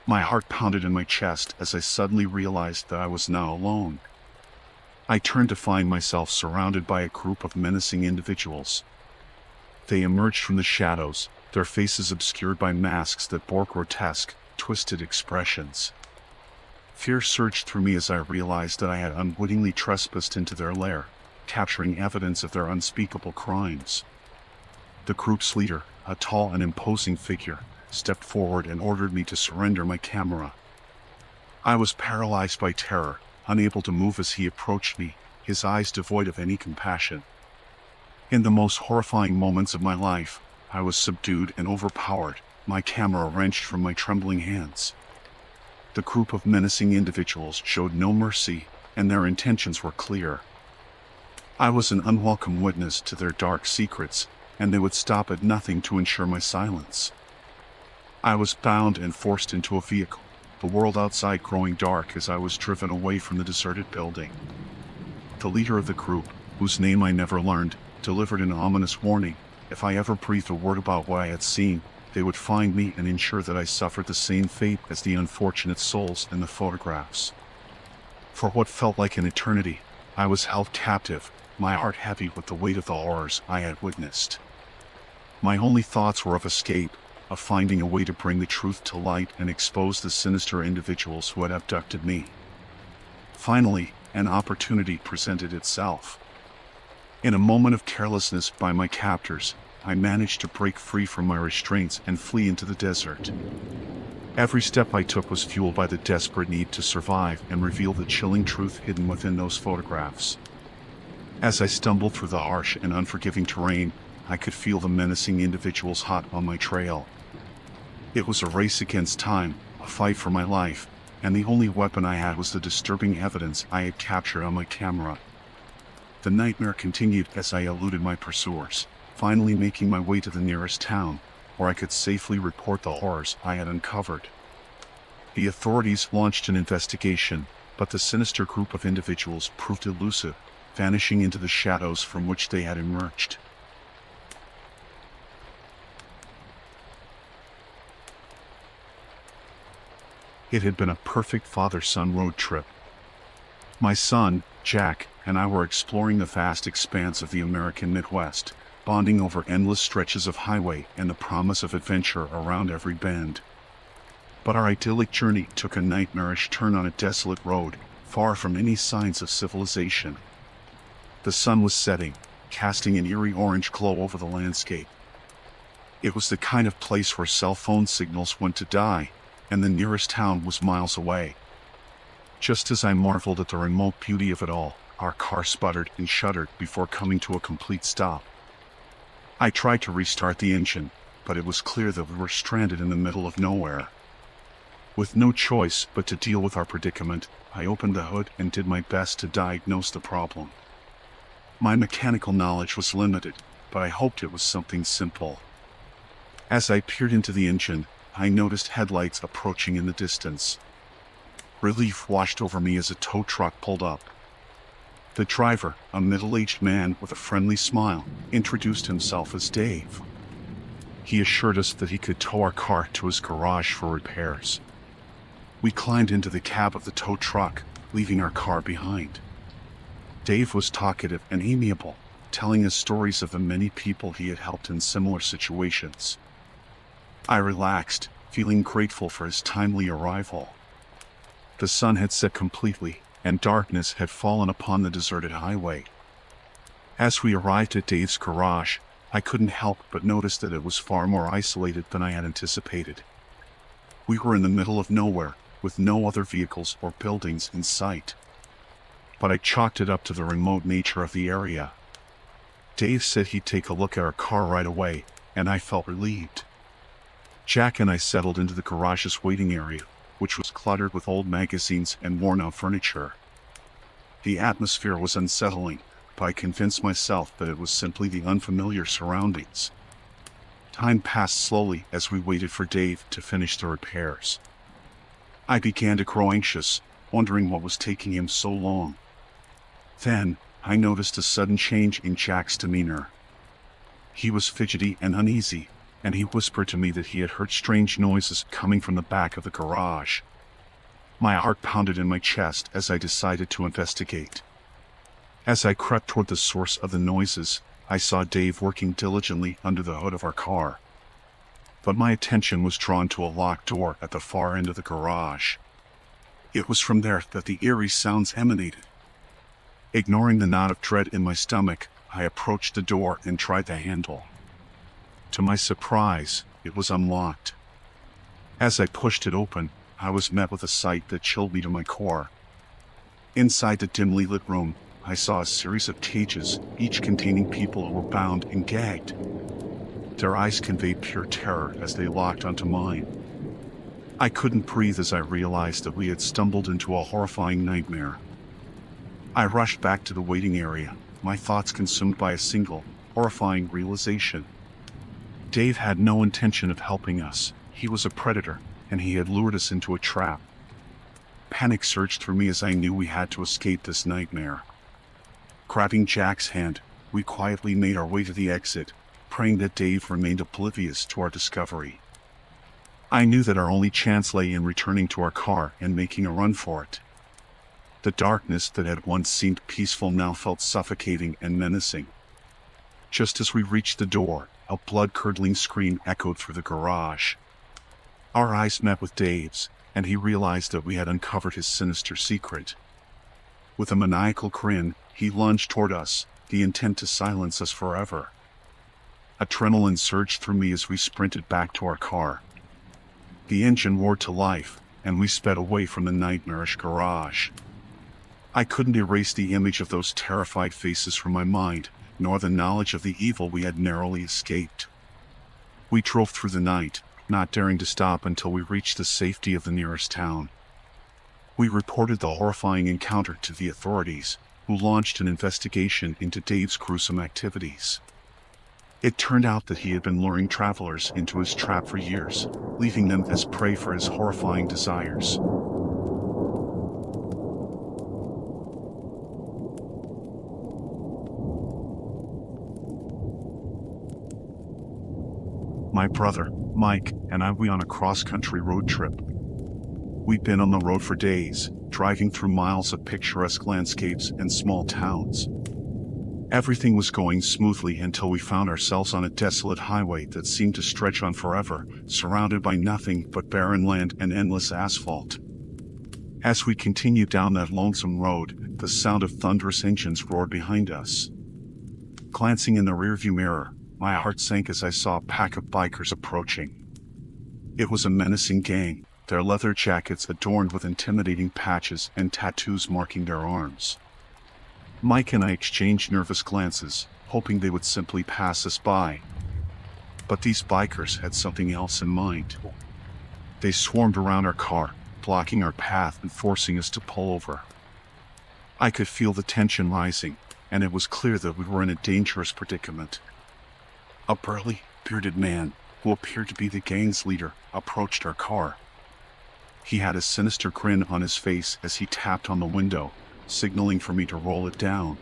My heart pounded in my chest as I suddenly realized that I was now alone. I turned to find myself surrounded by a group of menacing individuals. They emerged from the shadows, their faces obscured by masks that bore grotesque, twisted expressions. Fear surged through me as I realized that I had unwittingly trespassed into their lair, capturing evidence of their unspeakable crimes. The group's leader, a tall and imposing figure, stepped forward and ordered me to surrender my camera. I was paralyzed by terror, unable to move as he approached me, his eyes devoid of any compassion. In the most horrifying moments of my life, I was subdued and overpowered, my camera wrenched from my trembling hands. The group of menacing individuals showed no mercy, and their intentions were clear. I was an unwelcome witness to their dark secrets, and they would stop at nothing to ensure my silence. I was bound and forced into a vehicle, the world outside growing dark as I was driven away from the deserted building. The leader of the group, whose name I never learned, delivered an ominous warning. If I ever breathed a word about what I had seen, they would find me and ensure that I suffered the same fate as the unfortunate souls in the photographs. For what felt like an eternity, I was held captive, my heart heavy with the weight of the horrors I had witnessed. My only thoughts were of escape, of finding a way to bring the truth to light and expose the sinister individuals who had abducted me. Finally, an opportunity presented itself. In a moment of carelessness by my captors, I managed to break free from my restraints and flee into the desert. Every step I took was fueled by the desperate need to survive and reveal the chilling truth hidden within those photographs. As I stumbled through the harsh and unforgiving terrain, I could feel the menacing individuals hot on my trail. It was a race against time, a fight for my life, and the only weapon I had was the disturbing evidence I had captured on my camera. The nightmare continued as I eluded my pursuers, finally making my way to the nearest town, where I could safely report the horrors I had uncovered. The authorities launched an investigation, but the sinister group of individuals proved elusive, vanishing into the shadows from which they had emerged. It had been a perfect father-son road trip. My son, Jack, and I were exploring the vast expanse of the American Midwest, bonding over endless stretches of highway and the promise of adventure around every bend. But our idyllic journey took a nightmarish turn on a desolate road, far from any signs of civilization. The sun was setting, casting an eerie orange glow over the landscape. It was the kind of place where cell phone signals went to die, and the nearest town was miles away. Just as I marveled at the remote beauty of it all, our car sputtered and shuddered before coming to a complete stop. I tried to restart the engine, but it was clear that we were stranded in the middle of nowhere. With no choice but to deal with our predicament, I opened the hood and did my best to diagnose the problem. My mechanical knowledge was limited, but I hoped it was something simple. As I peered into the engine, I noticed headlights approaching in the distance. Relief washed over me as a tow truck pulled up. The driver, a middle-aged man with a friendly smile, introduced himself as Dave. He assured us that he could tow our car to his garage for repairs. We climbed into the cab of the tow truck, leaving our car behind. Dave was talkative and amiable, telling us stories of the many people he had helped in similar situations. I relaxed, feeling grateful for his timely arrival. The sun had set completely, and darkness had fallen upon the deserted highway. As we arrived at Dave's garage, I couldn't help but notice that it was far more isolated than I had anticipated. We were in the middle of nowhere, with no other vehicles or buildings in sight. But I chalked it up to the remote nature of the area. Dave said he'd take a look at our car right away, and I felt relieved. Jack and I settled into the garage's waiting area, which was cluttered with old magazines and worn-out furniture. The atmosphere was unsettling, but I convinced myself that it was simply the unfamiliar surroundings. Time passed slowly as we waited for Dave to finish the repairs. I began to grow anxious, wondering what was taking him so long. Then, I noticed a sudden change in Jack's demeanor. He was fidgety and uneasy, and he whispered to me that he had heard strange noises coming from the back of the garage. My heart pounded in my chest as I decided to investigate. As I crept toward the source of the noises, I saw Dave working diligently under the hood of our car. But my attention was drawn to a locked door at the far end of the garage. It was from there that the eerie sounds emanated. Ignoring the knot of dread in my stomach, I approached the door and tried the handle. To my surprise, it was unlocked. As I pushed it open, I was met with a sight that chilled me to my core. Inside the dimly lit room, I saw a series of cages, each containing people who were bound and gagged. Their eyes conveyed pure terror as they locked onto mine. I couldn't breathe as I realized that we had stumbled into a horrifying nightmare. I rushed back to the waiting area, my thoughts consumed by a single, horrifying realization. Dave had no intention of helping us. He was a predator, and he had lured us into a trap. Panic surged through me as I knew we had to escape this nightmare. Grabbing Jack's hand, we quietly made our way to the exit, praying that Dave remained oblivious to our discovery. I knew that our only chance lay in returning to our car and making a run for it. The darkness that had once seemed peaceful now felt suffocating and menacing. Just as we reached the door, a blood-curdling scream echoed through the garage. Our eyes met with Dave's, and he realized that we had uncovered his sinister secret. With a maniacal grin, he lunged toward us, the intent to silence us forever. Adrenaline surged through me as we sprinted back to our car. The engine roared to life, and we sped away from the nightmarish garage. I couldn't erase the image of those terrified faces from my mind, nor the knowledge of the evil we had narrowly escaped. We drove through the night, not daring to stop until we reached the safety of the nearest town. We reported the horrifying encounter to the authorities, who launched an investigation into Dave's gruesome activities. It turned out that he had been luring travelers into his trap for years, leaving them as prey for his horrifying desires. My brother, Mike, and I went on a cross-country road trip. We'd been on the road for days, driving through miles of picturesque landscapes and small towns. Everything was going smoothly until we found ourselves on a desolate highway that seemed to stretch on forever, surrounded by nothing but barren land and endless asphalt. As we continued down that lonesome road, the sound of thunderous engines roared behind us. Glancing in the rearview mirror, my heart sank as I saw a pack of bikers approaching. It was a menacing gang, their leather jackets adorned with intimidating patches and tattoos marking their arms. Mike and I exchanged nervous glances, hoping they would simply pass us by. But these bikers had something else in mind. They swarmed around our car, blocking our path and forcing us to pull over. I could feel the tension rising, and it was clear that we were in a dangerous predicament. A burly, bearded man, who appeared to be the gang's leader, approached our car. He had a sinister grin on his face as he tapped on the window, signaling for me to roll it down.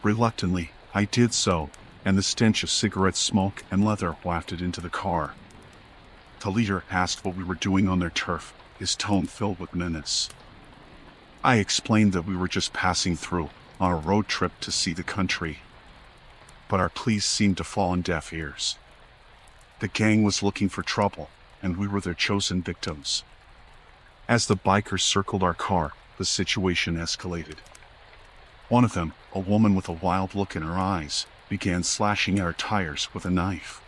Reluctantly, I did so, and the stench of cigarette smoke and leather wafted into the car. The leader asked what we were doing on their turf, his tone filled with menace. I explained that we were just passing through, on a road trip to see the country. But our pleas seemed to fall on deaf ears. The gang was looking for trouble, and we were their chosen victims. As the bikers circled our car, the situation escalated. One of them, a woman with a wild look in her eyes, began slashing at our tires with a knife.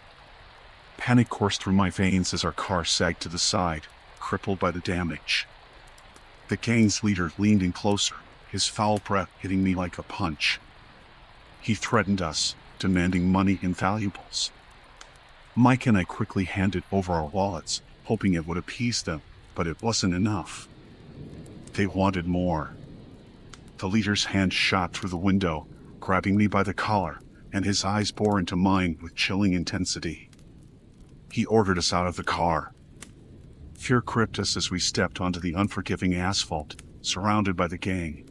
Panic coursed through my veins as our car sagged to the side, crippled by the damage. The gang's leader leaned in closer, his foul breath hitting me like a punch. He threatened us, demanding money and valuables. Mike and I quickly handed over our wallets, hoping it would appease them, but it wasn't enough. They wanted more. The leader's hand shot through the window, grabbing me by the collar, and his eyes bore into mine with chilling intensity. He ordered us out of the car. Fear gripped us as we stepped onto the unforgiving asphalt, surrounded by the gang.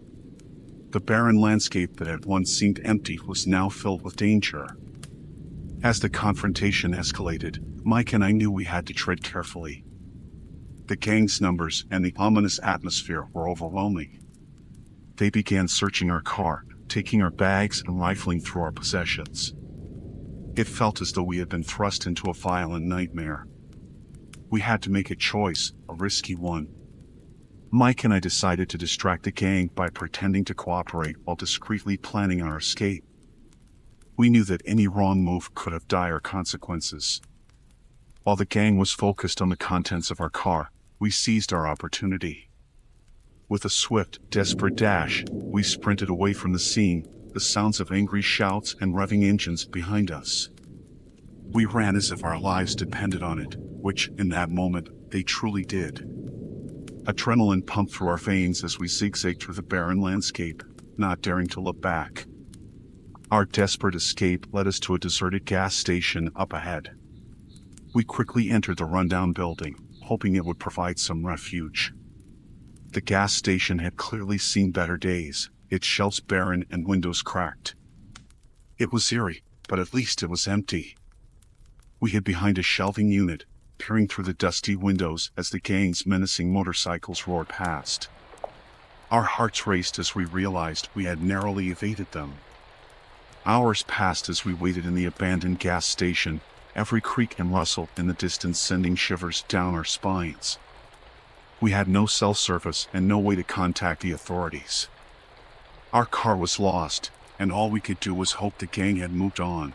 The barren landscape that had once seemed empty was now filled with danger. As the confrontation escalated, Mike and I knew we had to tread carefully. The gang's numbers and the ominous atmosphere were overwhelming. They began searching our car, taking our bags and rifling through our possessions. It felt as though we had been thrust into a violent nightmare. We had to make a choice, a risky one. Mike and I decided to distract the gang by pretending to cooperate while discreetly planning our escape. We knew that any wrong move could have dire consequences. While the gang was focused on the contents of our car, we seized our opportunity. With a swift, desperate dash, we sprinted away from the scene, the sounds of angry shouts and revving engines behind us. We ran as if our lives depended on it, which, in that moment, they truly did. Adrenaline pumped through our veins as we zigzagged through the barren landscape, not daring to look back. Our desperate escape led us to a deserted gas station up ahead. We quickly entered the rundown building, hoping it would provide some refuge. The gas station had clearly seen better days, its shelves barren and windows cracked. It was eerie, but at least it was empty. We hid behind a shelving unit, peering through the dusty windows as the gang's menacing motorcycles roared past. Our hearts raced as we realized we had narrowly evaded them. Hours passed as we waited in the abandoned gas station, every creak and rustle in the distance sending shivers down our spines. We had no cell service and no way to contact the authorities. Our car was lost, and all we could do was hope the gang had moved on.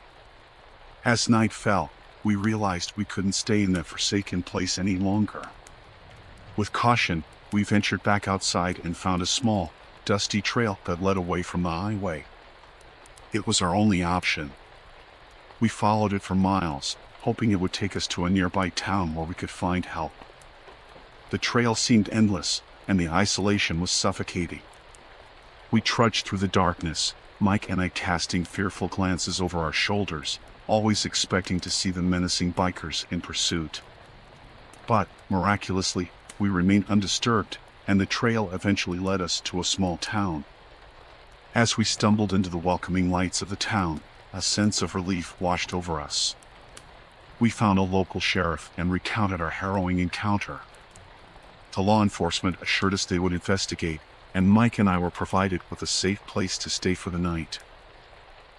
As night fell, we realized we couldn't stay in that forsaken place any longer. With caution, we ventured back outside and found a small, dusty trail that led away from the highway. It was our only option. We followed it for miles, hoping it would take us to a nearby town where we could find help. The trail seemed endless, and the isolation was suffocating. We trudged through the darkness, Mike and I casting fearful glances over our shoulders, always expecting to see the menacing bikers in pursuit. But, miraculously, we remained undisturbed, and the trail eventually led us to a small town. As we stumbled into the welcoming lights of the town, a sense of relief washed over us. We found a local sheriff and recounted our harrowing encounter. The law enforcement assured us they would investigate, and Mike and I were provided with a safe place to stay for the night.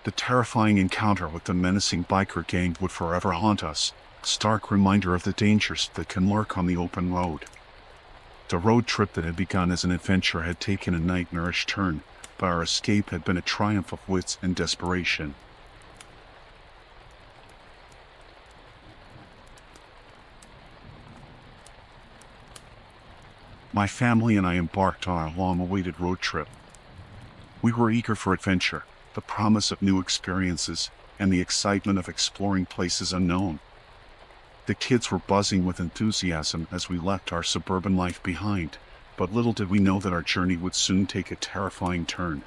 The terrifying encounter with the menacing biker gang would forever haunt us, a stark reminder of the dangers that can lurk on the open road. The road trip that had begun as an adventure had taken a nightmarish turn, but our escape had been a triumph of wits and desperation. My family and I embarked on our long-awaited road trip. We were eager for adventure, the promise of new experiences, and the excitement of exploring places unknown. The kids were buzzing with enthusiasm as we left our suburban life behind, but little did we know that our journey would soon take a terrifying turn.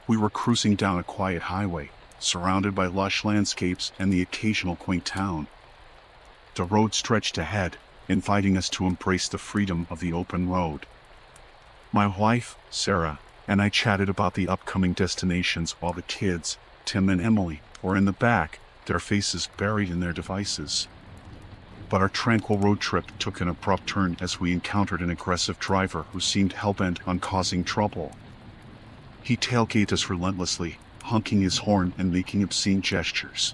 We were cruising down a quiet highway, surrounded by lush landscapes and the occasional quaint town. The road stretched ahead, inviting us to embrace the freedom of the open road. My wife, Sarah, and I chatted about the upcoming destinations while the kids, Tim and Emily, were in the back, their faces buried in their devices. But our tranquil road trip took an abrupt turn as we encountered an aggressive driver who seemed hell-bent on causing trouble. He tailgated us relentlessly, honking his horn and making obscene gestures.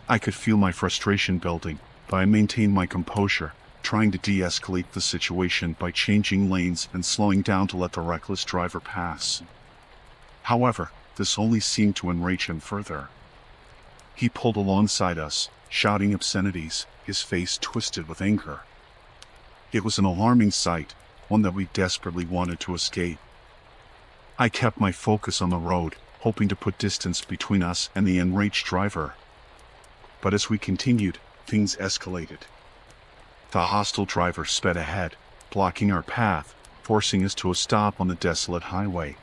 I could feel my frustration building, but I maintained my composure, trying to de-escalate the situation by changing lanes and slowing down to let the reckless driver pass. However, this only seemed to enrage him further. He pulled alongside us, shouting obscenities, his face twisted with anger. It was an alarming sight, one that we desperately wanted to escape. I kept my focus on the road, hoping to put distance between us and the enraged driver. But as we continued, things escalated. The hostile driver sped ahead, blocking our path, forcing us to a stop on the desolate highway.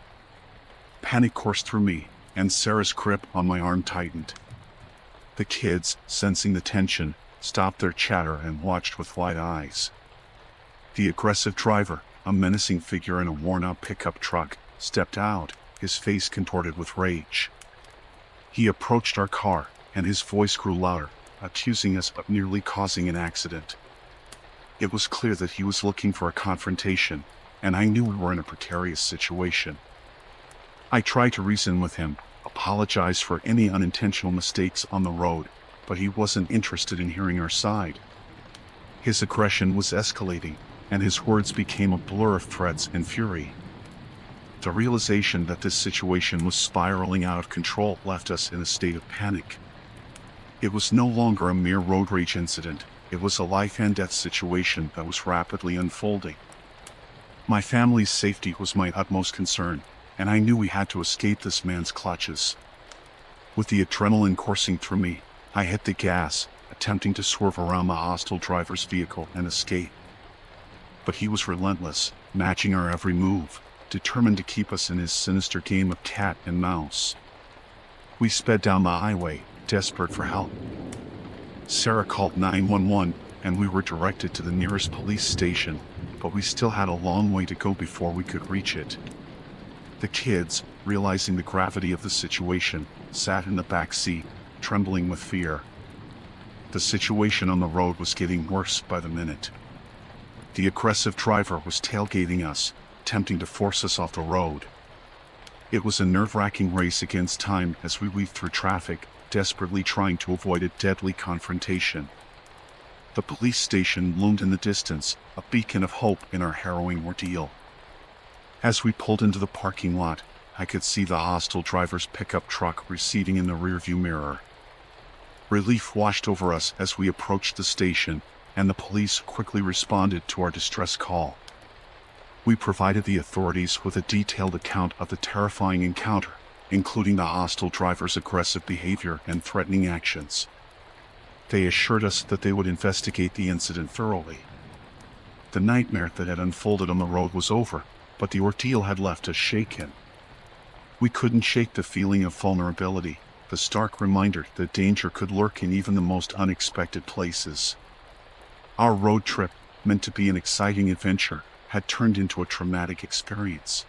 Panic coursed through me, and Sarah's grip on my arm tightened. The kids, sensing the tension, stopped their chatter and watched with wide eyes. The aggressive driver, a menacing figure in a worn-out pickup truck, stepped out, his face contorted with rage. He approached our car, and his voice grew louder, accusing us of nearly causing an accident. It was clear that he was looking for a confrontation, and I knew we were in a precarious situation. I tried to reason with him, apologize for any unintentional mistakes on the road, but he wasn't interested in hearing our side. His aggression was escalating, and his words became a blur of threats and fury. The realization that this situation was spiraling out of control left us in a state of panic. It was no longer a mere road rage incident, it was a life-and-death situation that was rapidly unfolding. My family's safety was my utmost concern, and I knew we had to escape this man's clutches. With the adrenaline coursing through me, I hit the gas, attempting to swerve around the hostile driver's vehicle and escape. But he was relentless, matching our every move, determined to keep us in his sinister game of cat and mouse. We sped down the highway, desperate for help. Sarah called 911, and we were directed to the nearest police station, but we still had a long way to go before we could reach it. The kids, realizing the gravity of the situation, sat in the back seat, trembling with fear. The situation on the road was getting worse by the minute. The aggressive driver was tailgating us, attempting to force us off the road. It was a nerve-wracking race against time as we weaved through traffic, desperately trying to avoid a deadly confrontation. The police station loomed in the distance, a beacon of hope in our harrowing ordeal. As we pulled into the parking lot, I could see the hostile driver's pickup truck receding in the rearview mirror. Relief washed over us as we approached the station, and the police quickly responded to our distress call. We provided the authorities with a detailed account of the terrifying encounter, including the hostile driver's aggressive behavior and threatening actions. They assured us that they would investigate the incident thoroughly. The nightmare that had unfolded on the road was over, but the ordeal had left us shaken. We couldn't shake the feeling of vulnerability, the stark reminder that danger could lurk in even the most unexpected places. Our road trip, meant to be an exciting adventure, had turned into a traumatic experience.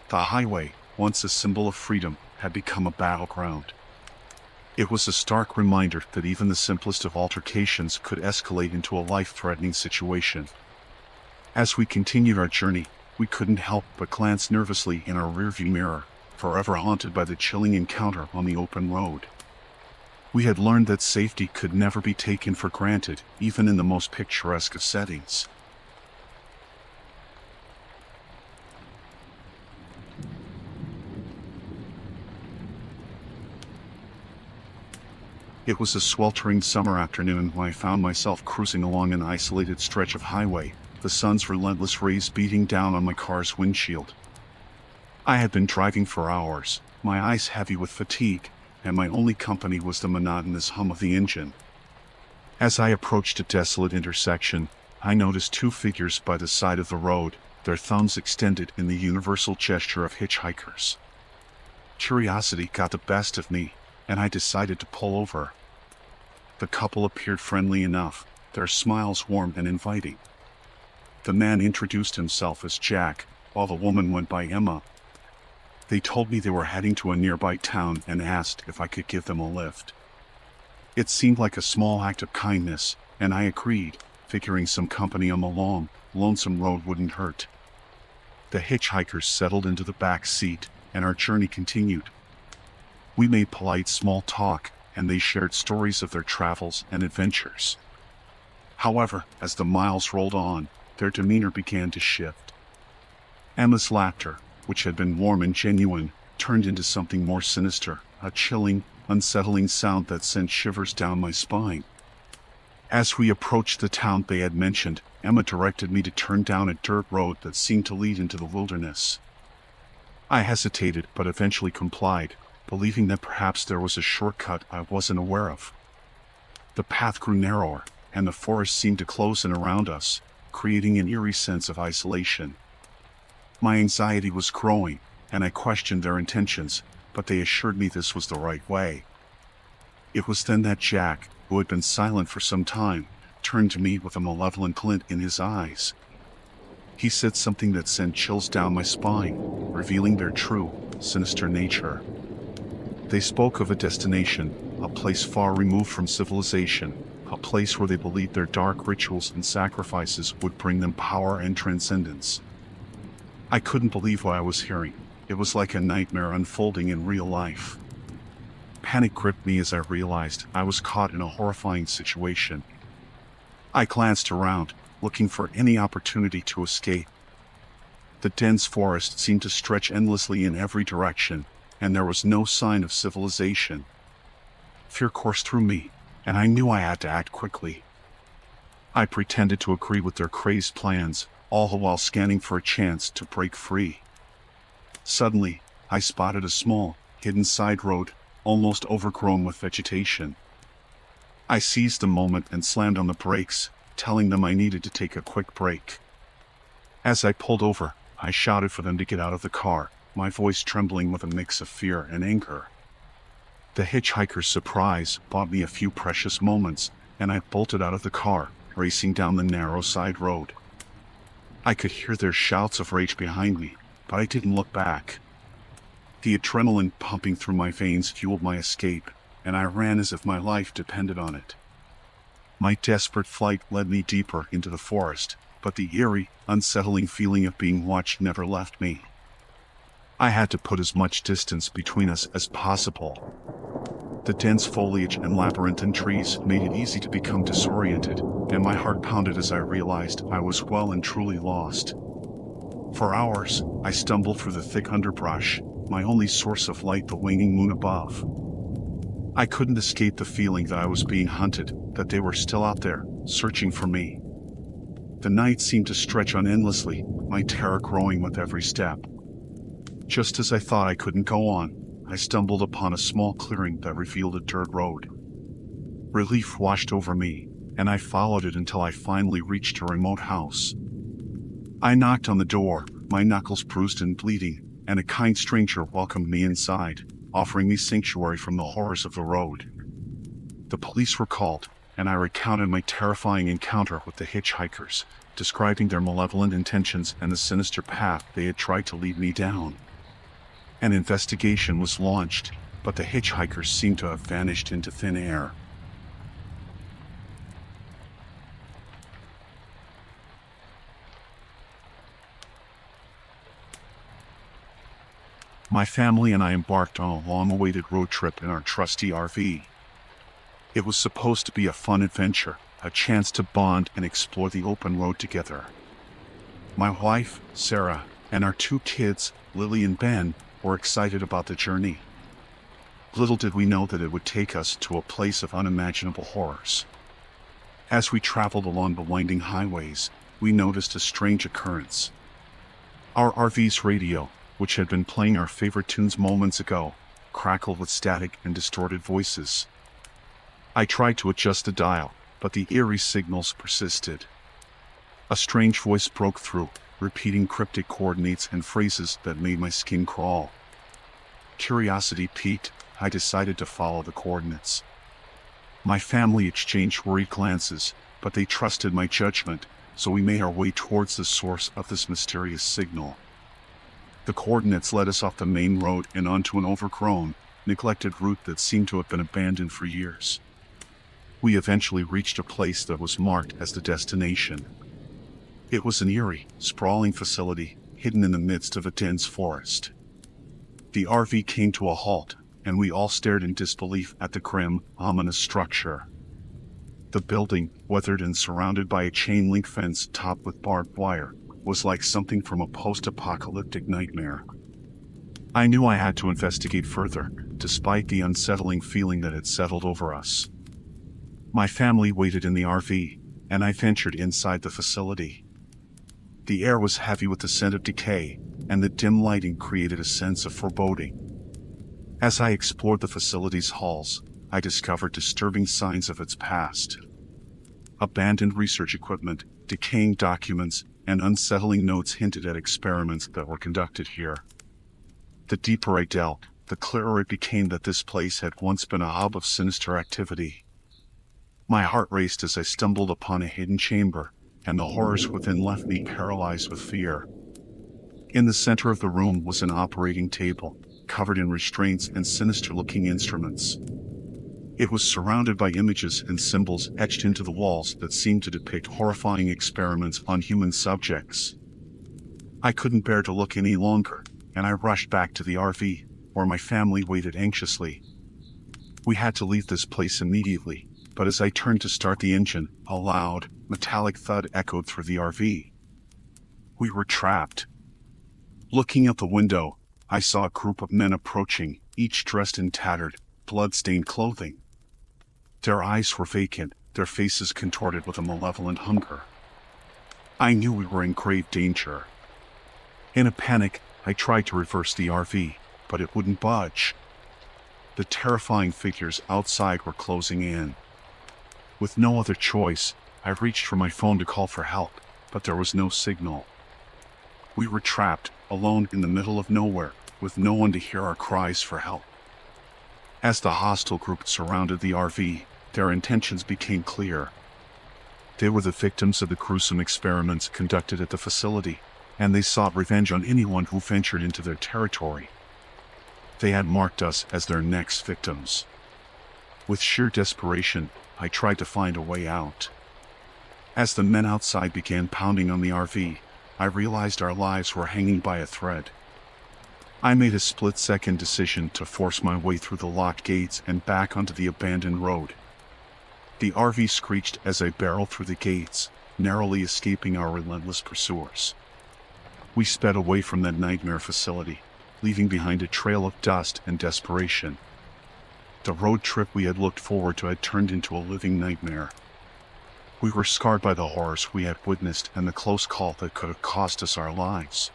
The highway, once a symbol of freedom, had become a battleground. It was a stark reminder that even the simplest of altercations could escalate into a life-threatening situation. As we continued our journey, we couldn't help but glance nervously in our rearview mirror, forever haunted by the chilling encounter on the open road. We had learned that safety could never be taken for granted, even in the most picturesque of settings. It was a sweltering summer afternoon when I found myself cruising along an isolated stretch of highway, the sun's relentless rays beating down on my car's windshield. I had been driving for hours, my eyes heavy with fatigue, and my only company was the monotonous hum of the engine. As I approached a desolate intersection, I noticed two figures by the side of the road, their thumbs extended in the universal gesture of hitchhikers. Curiosity got the best of me, and I decided to pull over. The couple appeared friendly enough, their smiles warm and inviting. The man introduced himself as Jack, while the woman went by Emma. They told me they were heading to a nearby town and asked if I could give them a lift. It seemed like a small act of kindness, and I agreed, figuring some company on the long, lonesome road wouldn't hurt. The hitchhikers settled into the back seat, and our journey continued. We made polite small talk, and they shared stories of their travels and adventures. However, as the miles rolled on, their demeanor began to shift. Emma's laughter, which had been warm and genuine, turned into something more sinister, a chilling, unsettling sound that sent shivers down my spine. As we approached the town they had mentioned, Emma directed me to turn down a dirt road that seemed to lead into the wilderness. I hesitated but eventually complied, believing that perhaps there was a shortcut I wasn't aware of. The path grew narrower, and the forest seemed to close in around us, creating an eerie sense of isolation. My anxiety was growing, and I questioned their intentions, but they assured me this was the right way. It was then that Jack, who had been silent for some time, turned to me with a malevolent glint in his eyes. He said something that sent chills down my spine, revealing their true, sinister nature. They spoke of a destination, a place far removed from civilization, a place where they believed their dark rituals and sacrifices would bring them power and transcendence. I couldn't believe what I was hearing. It was like a nightmare unfolding in real life. Panic gripped me as I realized I was caught in a horrifying situation. I glanced around, looking for any opportunity to escape. The dense forest seemed to stretch endlessly in every direction, and there was no sign of civilization. Fear coursed through me, and I knew I had to act quickly. I pretended to agree with their crazed plans, all the while scanning for a chance to break free. Suddenly, I spotted a small, hidden side road, almost overgrown with vegetation. I seized the moment and slammed on the brakes, telling them I needed to take a quick break. As I pulled over, I shouted for them to get out of the car, my voice trembling with a mix of fear and anger. The hitchhiker's surprise bought me a few precious moments, and I bolted out of the car, racing down the narrow side road. I could hear their shouts of rage behind me, but I didn't look back. The adrenaline pumping through my veins fueled my escape, and I ran as if my life depended on it. My desperate flight led me deeper into the forest, but the eerie, unsettling feeling of being watched never left me. I had to put as much distance between us as possible. The dense foliage and labyrinthine trees made it easy to become disoriented, and my heart pounded as I realized I was well and truly lost. For hours, I stumbled through the thick underbrush, my only source of light the waning moon above. I couldn't escape the feeling that I was being hunted, that they were still out there, searching for me. The night seemed to stretch on endlessly, my terror growing with every step. Just as I thought I couldn't go on, I stumbled upon a small clearing that revealed a dirt road. Relief washed over me, and I followed it until I finally reached a remote house. I knocked on the door, my knuckles bruised and bleeding, and a kind stranger welcomed me inside, offering me sanctuary from the horrors of the road. The police were called, and I recounted my terrifying encounter with the hitchhikers, describing their malevolent intentions and the sinister path they had tried to lead me down. An investigation was launched, but the hitchhikers seemed to have vanished into thin air. My family and I embarked on a long-awaited road trip in our trusty RV. It was supposed to be a fun adventure, a chance to bond and explore the open road together. My wife, Sarah, and our 2 kids, Lily and Ben, were excited about the journey. Little did we know that it would take us to a place of unimaginable horrors. As we traveled along the winding highways, we noticed a strange occurrence. Our RV's radio, which had been playing our favorite tunes moments ago, crackled with static and distorted voices. I tried to adjust the dial, but the eerie signals persisted. A strange voice broke through, repeating cryptic coordinates and phrases that made my skin crawl. Curiosity piqued, I decided to follow the coordinates. My family exchanged worried glances, but they trusted my judgment, so we made our way towards the source of this mysterious signal. The coordinates led us off the main road and onto an overgrown, neglected route that seemed to have been abandoned for years. We eventually reached a place that was marked as the destination. It was an eerie, sprawling facility, hidden in the midst of a dense forest. The RV came to a halt, and we all stared in disbelief at the grim, ominous structure. The building, weathered and surrounded by a chain-link fence topped with barbed wire, was like something from a post-apocalyptic nightmare. I knew I had to investigate further, despite the unsettling feeling that had settled over us. My family waited in the RV, and I ventured inside the facility. The air was heavy with the scent of decay, and the dim lighting created a sense of foreboding. As I explored the facility's halls, I discovered disturbing signs of its past. Abandoned research equipment, decaying documents, and unsettling notes hinted at experiments that were conducted here. The deeper I delved, the clearer it became that this place had once been a hub of sinister activity. My heart raced as I stumbled upon a hidden chamber, and the horrors within left me paralyzed with fear. In the center of the room was an operating table, covered in restraints and sinister-looking instruments. It was surrounded by images and symbols etched into the walls that seemed to depict horrifying experiments on human subjects. I couldn't bear to look any longer, and I rushed back to the RV, where my family waited anxiously. We had to leave this place immediately, but as I turned to start the engine, a loud, metallic thud echoed through the RV. We were trapped. Looking out the window, I saw a group of men approaching, each dressed in tattered, blood-stained clothing. Their eyes were vacant, their faces contorted with a malevolent hunger. I knew we were in grave danger. In a panic, I tried to reverse the RV, but it wouldn't budge. The terrifying figures outside were closing in. With no other choice, I reached for my phone to call for help, but there was no signal. We were trapped, alone in the middle of nowhere, with no one to hear our cries for help. As the hostile group surrounded the RV, their intentions became clear. They were the victims of the gruesome experiments conducted at the facility, and they sought revenge on anyone who ventured into their territory. They had marked us as their next victims. With sheer desperation, I tried to find a way out. As the men outside began pounding on the RV, I realized our lives were hanging by a thread. I made a split-second decision to force my way through the locked gates and back onto the abandoned road. The RV screeched as I barreled through the gates, narrowly escaping our relentless pursuers. We sped away from that nightmare facility, leaving behind a trail of dust and desperation. The road trip we had looked forward to had turned into a living nightmare. We were scarred by the horrors we had witnessed and the close call that could have cost us our lives.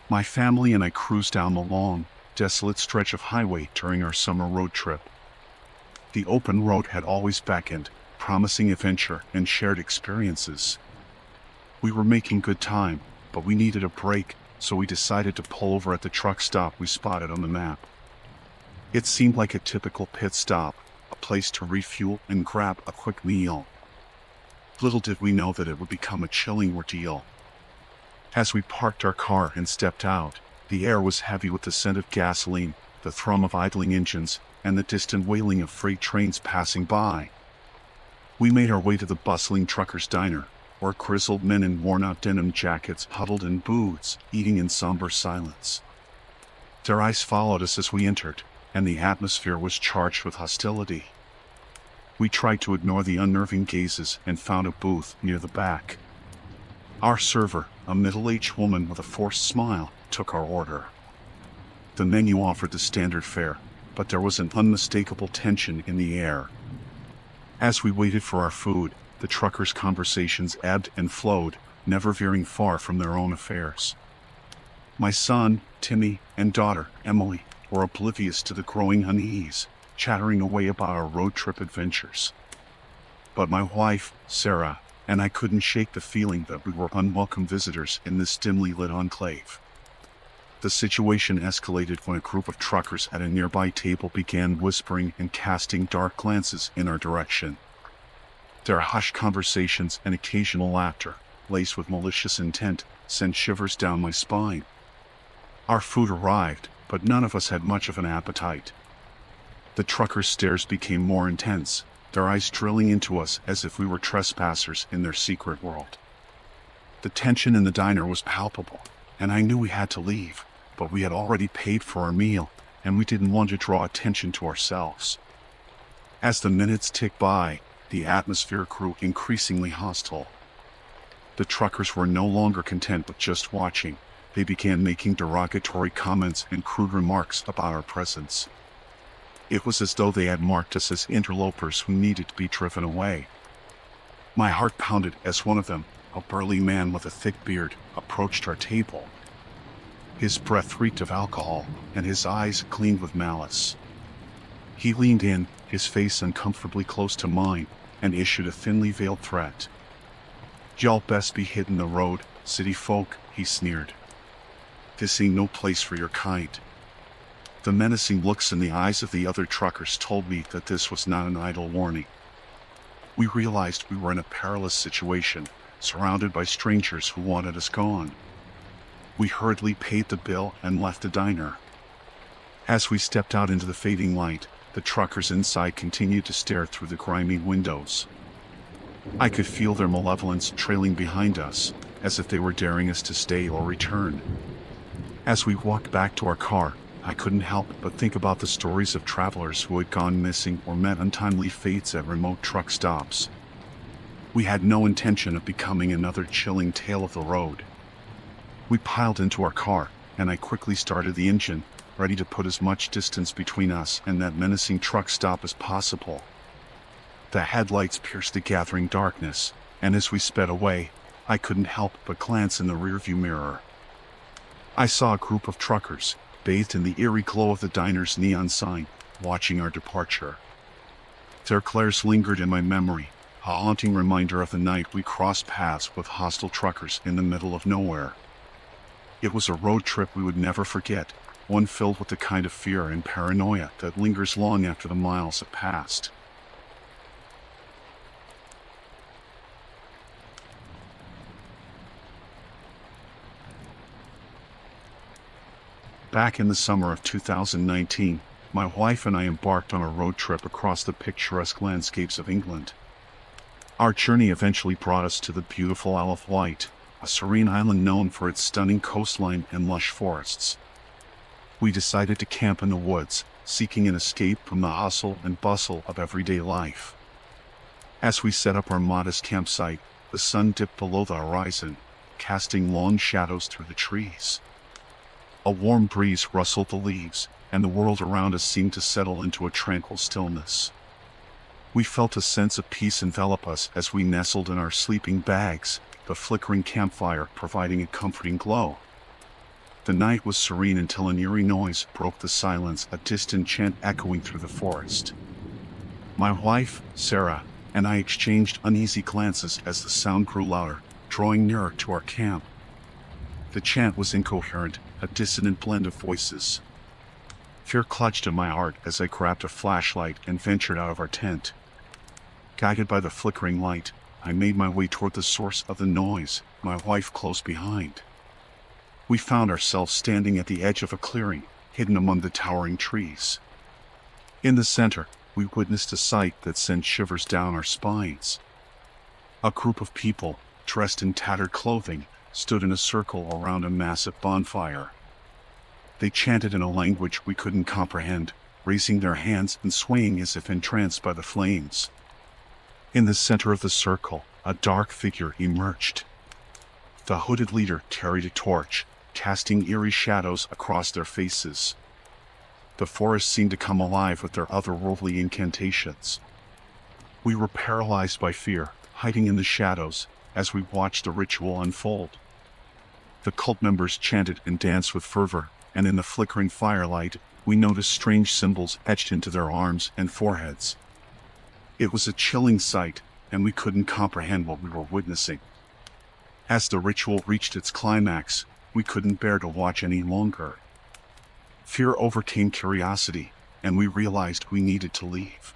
My family and I cruised down the long, desolate stretch of highway during our summer road trip. The open road had always beckoned, promising adventure and shared experiences. We were making good time, but we needed a break, so we decided to pull over at the truck stop we spotted on the map. It seemed like a typical pit stop, a place to refuel and grab a quick meal. Little did we know that it would become a chilling ordeal. As we parked our car and stepped out, the air was heavy with the scent of gasoline, the thrum of idling engines, and the distant wailing of freight trains passing by. We made our way to the bustling truckers' diner, where grizzled men in worn-out denim jackets huddled in booths, eating in somber silence. Their eyes followed us as we entered, and the atmosphere was charged with hostility. We tried to ignore the unnerving gazes and found a booth near the back. Our server, a middle-aged woman with a forced smile, took our order. The menu offered the standard fare, but there was an unmistakable tension in the air. As we waited for our food, the truckers' conversations ebbed and flowed, never veering far from their own affairs. My son, Timmy, and daughter, Emily, were oblivious to the growing unease, chattering away about our road trip adventures. But my wife, Sarah, and I couldn't shake the feeling that we were unwelcome visitors in this dimly lit enclave. The situation escalated when a group of truckers at a nearby table began whispering and casting dark glances in our direction. Their hushed conversations and occasional laughter, laced with malicious intent, sent shivers down my spine. Our food arrived, but none of us had much of an appetite. The truckers' stares became more intense, their eyes drilling into us as if we were trespassers in their secret world. The tension in the diner was palpable, and I knew we had to leave, but we had already paid for our meal, and we didn't want to draw attention to ourselves. As the minutes ticked by, the atmosphere grew increasingly hostile. The truckers were no longer content with just watching. They began making derogatory comments and crude remarks about our presence. It was as though they had marked us as interlopers who needed to be driven away. My heart pounded as one of them, a burly man with a thick beard, approached our table. His breath reeked of alcohol, and his eyes gleamed with malice. He leaned in, his face uncomfortably close to mine, and issued a thinly veiled threat. "Y'all best be hitting the road, city folk," he sneered. "This ain't no place for your kind." The menacing looks in the eyes of the other truckers told me that this was not an idle warning. We realized we were in a perilous situation, surrounded by strangers who wanted us gone. We hurriedly paid the bill and left the diner. As we stepped out into the fading light, the truckers inside continued to stare through the grimy windows. I could feel their malevolence trailing behind us, as if they were daring us to stay or return. As we walked back to our car, I couldn't help but think about the stories of travelers who had gone missing or met untimely fates at remote truck stops. We had no intention of becoming another chilling tale of the road. We piled into our car, and I quickly started the engine, ready to put as much distance between us and that menacing truck stop as possible. The headlights pierced the gathering darkness, and as we sped away, I couldn't help but glance in the rearview mirror. I saw a group of truckers, bathed in the eerie glow of the diner's neon sign, watching our departure. Their glares lingered in my memory, a haunting reminder of the night we crossed paths with hostile truckers in the middle of nowhere. It was a road trip we would never forget, one filled with the kind of fear and paranoia that lingers long after the miles have passed. Back in the summer of 2019, my wife and I embarked on a road trip across the picturesque landscapes of England. Our journey eventually brought us to the beautiful Isle of Wight, a serene island known for its stunning coastline and lush forests. We decided to camp in the woods, seeking an escape from the hustle and bustle of everyday life. As we set up our modest campsite, the sun dipped below the horizon, casting long shadows through the trees. A warm breeze rustled the leaves, and the world around us seemed to settle into a tranquil stillness. We felt a sense of peace envelop us as we nestled in our sleeping bags, the flickering campfire providing a comforting glow. The night was serene until an eerie noise broke the silence, a distant chant echoing through the forest. My wife, Sarah, and I exchanged uneasy glances as the sound grew louder, drawing nearer to our camp. The chant was incoherent, a dissonant blend of voices. Fear clutched at my heart as I grabbed a flashlight and ventured out of our tent. Guided by the flickering light, I made my way toward the source of the noise, my wife close behind. We found ourselves standing at the edge of a clearing, hidden among the towering trees. In the center, we witnessed a sight that sent shivers down our spines. A group of people, dressed in tattered clothing, stood in a circle around a massive bonfire. They chanted in a language we couldn't comprehend, raising their hands and swaying as if entranced by the flames. In the center of the circle, a dark figure emerged. The hooded leader carried a torch, casting eerie shadows across their faces. The forest seemed to come alive with their otherworldly incantations. We were paralyzed by fear, hiding in the shadows, as we watched the ritual unfold. The cult members chanted and danced with fervor, and in the flickering firelight, we noticed strange symbols etched into their arms and foreheads. It was a chilling sight, and we couldn't comprehend what we were witnessing. As the ritual reached its climax, we couldn't bear to watch any longer. Fear overcame curiosity, and we realized we needed to leave.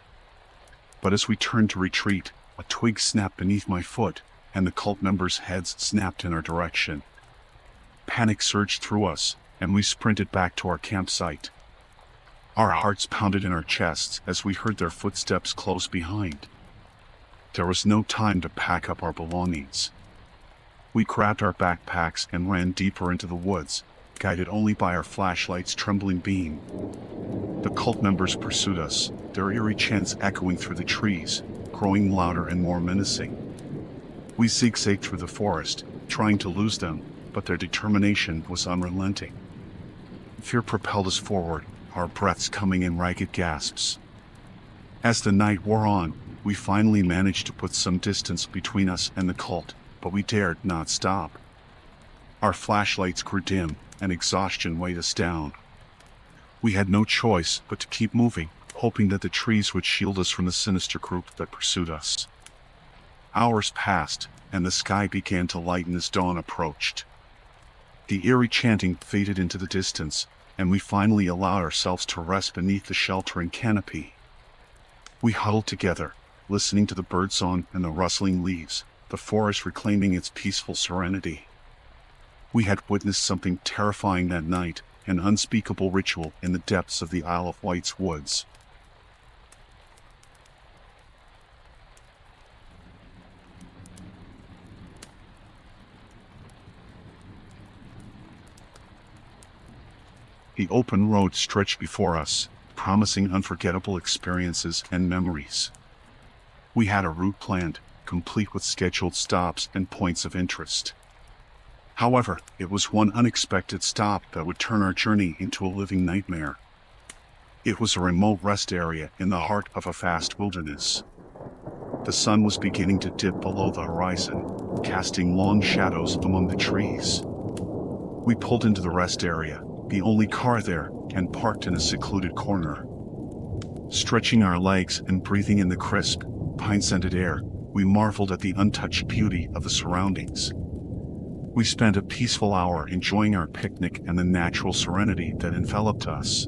But as we turned to retreat, a twig snapped beneath my foot, and the cult members' heads snapped in our direction. Panic surged through us, and we sprinted back to our campsite. Our hearts pounded in our chests as we heard their footsteps close behind. There was no time to pack up our belongings. We grabbed our backpacks and ran deeper into the woods, guided only by our flashlight's trembling beam. The cult members pursued us, their eerie chants echoing through the trees, growing louder and more menacing. We zigzagged through the forest, trying to lose them, but their determination was unrelenting. Fear propelled us forward, our breaths coming in ragged gasps. As the night wore on, we finally managed to put some distance between us and the cult, but we dared not stop. Our flashlights grew dim, and exhaustion weighed us down. We had no choice but to keep moving, hoping that the trees would shield us from the sinister group that pursued us. Hours passed, and the sky began to lighten as dawn approached. The eerie chanting faded into the distance, and we finally allowed ourselves to rest beneath the sheltering canopy. We huddled together, listening to the birdsong and the rustling leaves, the forest reclaiming its peaceful serenity. We had witnessed something terrifying that night, an unspeakable ritual in the depths of the Isle of Wight's woods. The open road stretched before us, promising unforgettable experiences and memories. We had a route planned, complete with scheduled stops and points of interest. However, it was one unexpected stop that would turn our journey into a living nightmare. It was a remote rest area in the heart of a vast wilderness. The sun was beginning to dip below the horizon, casting long shadows among the trees. We pulled into the rest area, the only car there, and parked in a secluded corner. Stretching our legs and breathing in the crisp, pine-scented air, we marveled at the untouched beauty of the surroundings. We spent a peaceful hour enjoying our picnic and the natural serenity that enveloped us.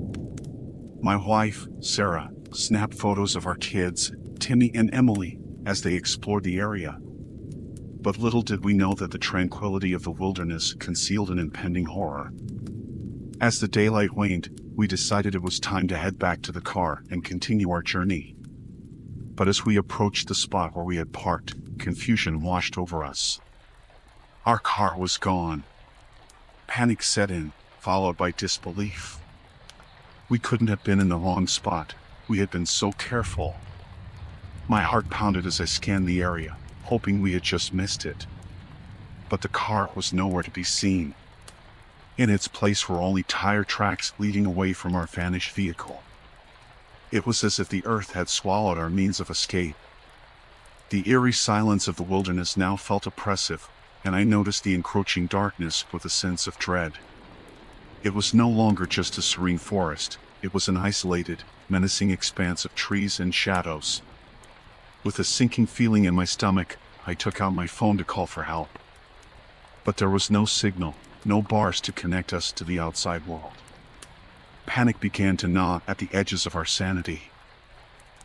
My wife, Sarah, snapped photos of our kids, Timmy and Emily, as they explored the area. But little did we know that the tranquility of the wilderness concealed an impending horror. As the daylight waned, we decided it was time to head back to the car and continue our journey. But as we approached the spot where we had parked, confusion washed over us. Our car was gone. Panic set in, followed by disbelief. We couldn't have been in the wrong spot. We had been so careful. My heart pounded as I scanned the area, hoping we had just missed it. But the car was nowhere to be seen. In its place were only tire tracks leading away from our vanished vehicle. It was as if the earth had swallowed our means of escape. The eerie silence of the wilderness now felt oppressive, and I noticed the encroaching darkness with a sense of dread. It was no longer just a serene forest, it was an isolated, menacing expanse of trees and shadows. With a sinking feeling in my stomach, I took out my phone to call for help. But there was no signal, no bars to connect us to the outside world. Panic began to gnaw at the edges of our sanity.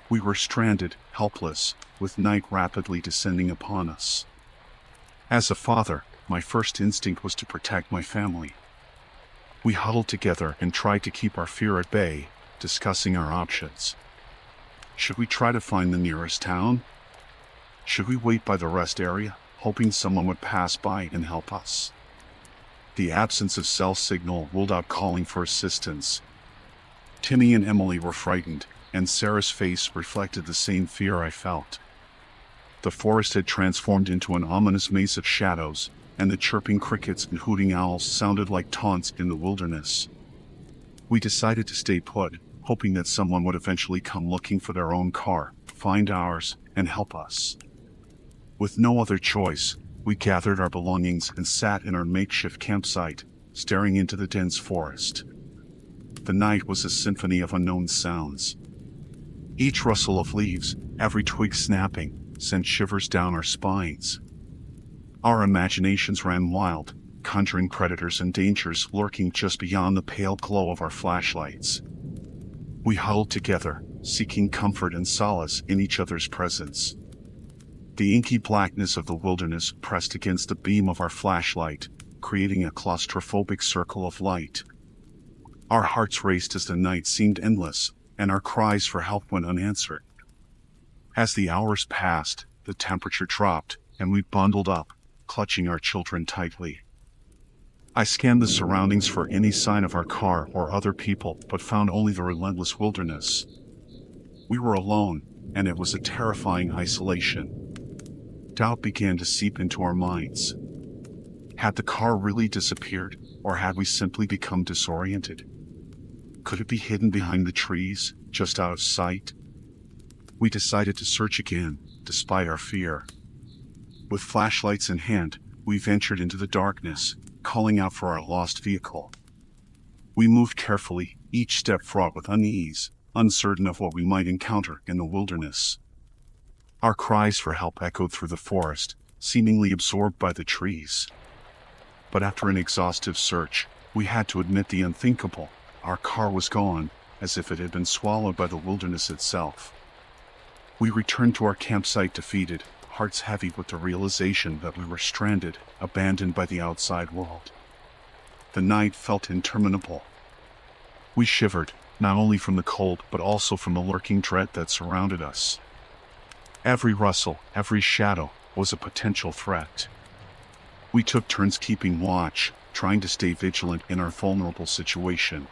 We were stranded, helpless, with night rapidly descending upon us. As a father, my first instinct was to protect my family. We huddled together and tried to keep our fear at bay, discussing our options. Should we try to find the nearest town? Should we wait by the rest area, hoping someone would pass by and help us? The absence of cell signal ruled out calling for assistance. Timmy and Emily were frightened, and Sarah's face reflected the same fear I felt. The forest had transformed into an ominous maze of shadows, and the chirping crickets and hooting owls sounded like taunts in the wilderness. We decided to stay put, hoping that someone would eventually come looking for their own car, find ours, and help us. With no other choice, we gathered our belongings and sat in our makeshift campsite, staring into the dense forest. The night was a symphony of unknown sounds. Each rustle of leaves, every twig snapping, sent shivers down our spines. Our imaginations ran wild, conjuring predators and dangers lurking just beyond the pale glow of our flashlights. We huddled together, seeking comfort and solace in each other's presence. The inky blackness of the wilderness pressed against the beam of our flashlight, creating a claustrophobic circle of light. Our hearts raced as the night seemed endless, and our cries for help went unanswered. As the hours passed, the temperature dropped, and we bundled up, clutching our children tightly. I scanned the surroundings for any sign of our car or other people, but found only the relentless wilderness. We were alone, and it was a terrifying isolation. Doubt began to seep into our minds. Had the car really disappeared, or had we simply become disoriented? Could it be hidden behind the trees, just out of sight? We decided to search again, despite our fear. With flashlights in hand, we ventured into the darkness, calling out for our lost vehicle. We moved carefully, each step fraught with unease, uncertain of what we might encounter in the wilderness. Our cries for help echoed through the forest, seemingly absorbed by the trees. But after an exhaustive search, we had to admit the unthinkable. Our car was gone, as if it had been swallowed by the wilderness itself. We returned to our campsite defeated, hearts heavy with the realization that we were stranded, abandoned by the outside world. The night felt interminable. We shivered, not only from the cold but also from the lurking dread that surrounded us. Every rustle, every shadow, was a potential threat. We took turns keeping watch, trying to stay vigilant in our vulnerable situation.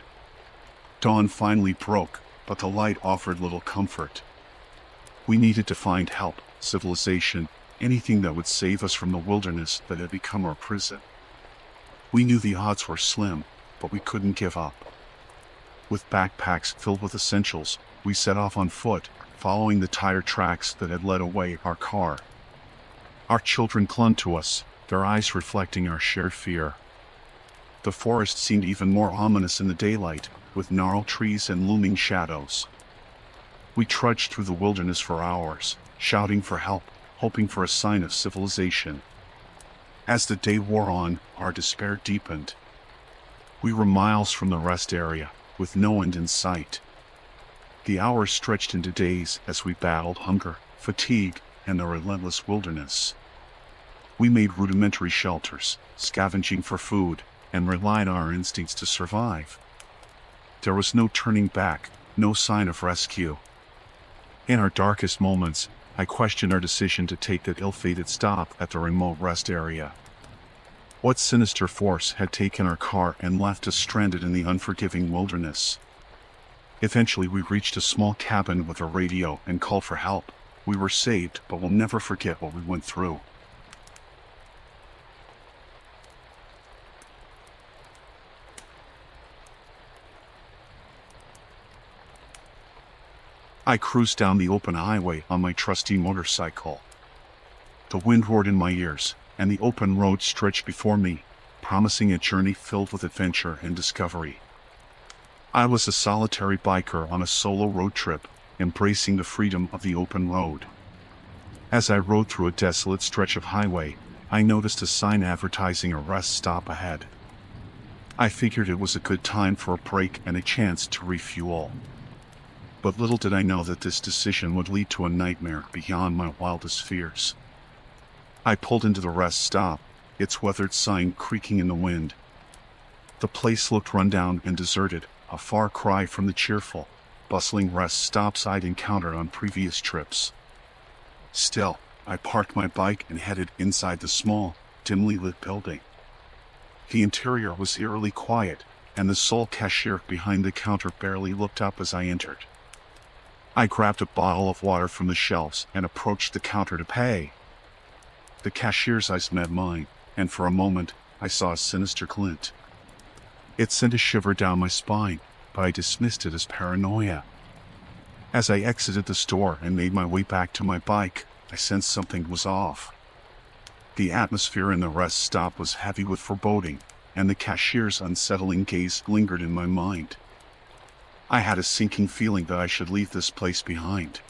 Dawn finally broke, but the light offered little comfort. We needed to find help, civilization, anything that would save us from the wilderness that had become our prison. We knew the odds were slim, but we couldn't give up. With backpacks filled with essentials, we set off on foot, following the tire tracks that had led away our car. Our children clung to us, their eyes reflecting our shared fear. The forest seemed even more ominous in the daylight, with gnarled trees and looming shadows. We trudged through the wilderness for hours, shouting for help, hoping for a sign of civilization. As the day wore on, our despair deepened. We were miles from the rest area, with no end in sight. The hours stretched into days as we battled hunger, fatigue, and the relentless wilderness. We made rudimentary shelters, scavenging for food, and relied on our instincts to survive. There was no turning back, no sign of rescue. In our darkest moments, I questioned our decision to take that ill-fated stop at the remote rest area. What sinister force had taken our car and left us stranded in the unforgiving wilderness? Eventually, we reached a small cabin with a radio and called for help. We were saved, but we'll never forget what we went through. I cruised down the open highway on my trusty motorcycle. The wind roared in my ears, and the open road stretched before me, promising a journey filled with adventure and discovery. I was a solitary biker on a solo road trip, embracing the freedom of the open road. As I rode through a desolate stretch of highway, I noticed a sign advertising a rest stop ahead. I figured it was a good time for a break and a chance to refuel. But little did I know that this decision would lead to a nightmare beyond my wildest fears. I pulled into the rest stop, its weathered sign creaking in the wind. The place looked rundown and deserted, a far cry from the cheerful, bustling rest stops I'd encountered on previous trips. Still, I parked my bike and headed inside the small, dimly lit building. The interior was eerily quiet, and the sole cashier behind the counter barely looked up as I entered. I grabbed a bottle of water from the shelves and approached the counter to pay. The cashier's eyes met mine, and for a moment, I saw a sinister glint. It sent a shiver down my spine, but I dismissed it as paranoia. As I exited the store and made my way back to my bike, I sensed something was off. The atmosphere in the rest stop was heavy with foreboding, and the cashier's unsettling gaze lingered in my mind. I had a sinking feeling that I should leave this place behind.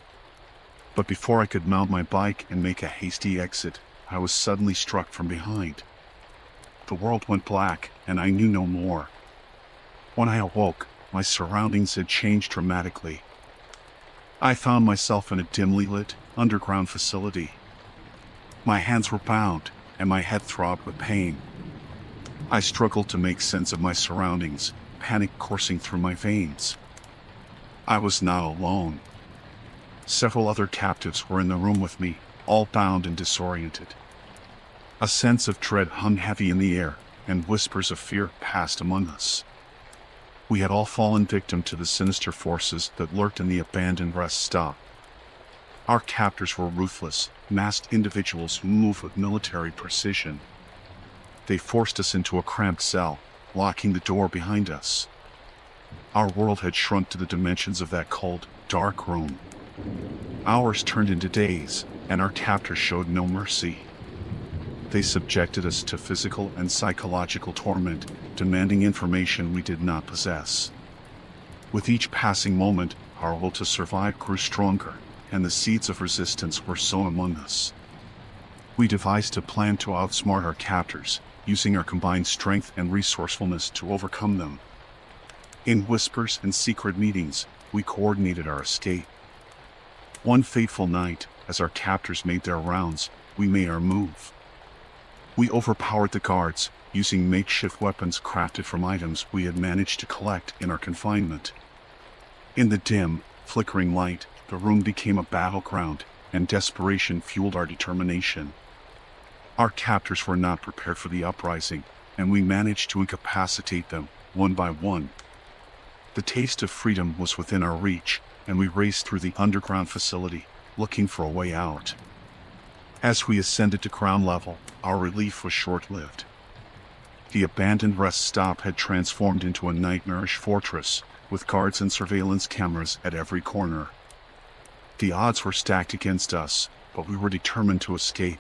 But before I could mount my bike and make a hasty exit, I was suddenly struck from behind. The world went black, and I knew no more. When I awoke, my surroundings had changed dramatically. I found myself in a dimly lit, underground facility. My hands were bound, and my head throbbed with pain. I struggled to make sense of my surroundings, panic coursing through my veins. I was not alone. Several other captives were in the room with me, all bound and disoriented. A sense of dread hung heavy in the air, and whispers of fear passed among us. We had all fallen victim to the sinister forces that lurked in the abandoned rest stop. Our captors were ruthless, masked individuals who moved with military precision. They forced us into a cramped cell, locking the door behind us. Our world had shrunk to the dimensions of that cold, dark room. Hours turned into days, and our captors showed no mercy. They subjected us to physical and psychological torment, demanding information we did not possess. With each passing moment, our will to survive grew stronger, and the seeds of resistance were sown among us. We devised a plan to outsmart our captors, using our combined strength and resourcefulness to overcome them. In whispers and secret meetings, we coordinated our escape. One fateful night, as our captors made their rounds, we made our move. We overpowered the guards, using makeshift weapons crafted from items we had managed to collect in our confinement. In the dim, flickering light, the room became a battleground, and desperation fueled our determination. Our captors were not prepared for the uprising, and we managed to incapacitate them, one by one. The taste of freedom was within our reach, and we raced through the underground facility, looking for a way out. As we ascended to ground level, our relief was short-lived. The abandoned rest stop had transformed into a nightmarish fortress, with guards and surveillance cameras at every corner. The odds were stacked against us, but we were determined to escape.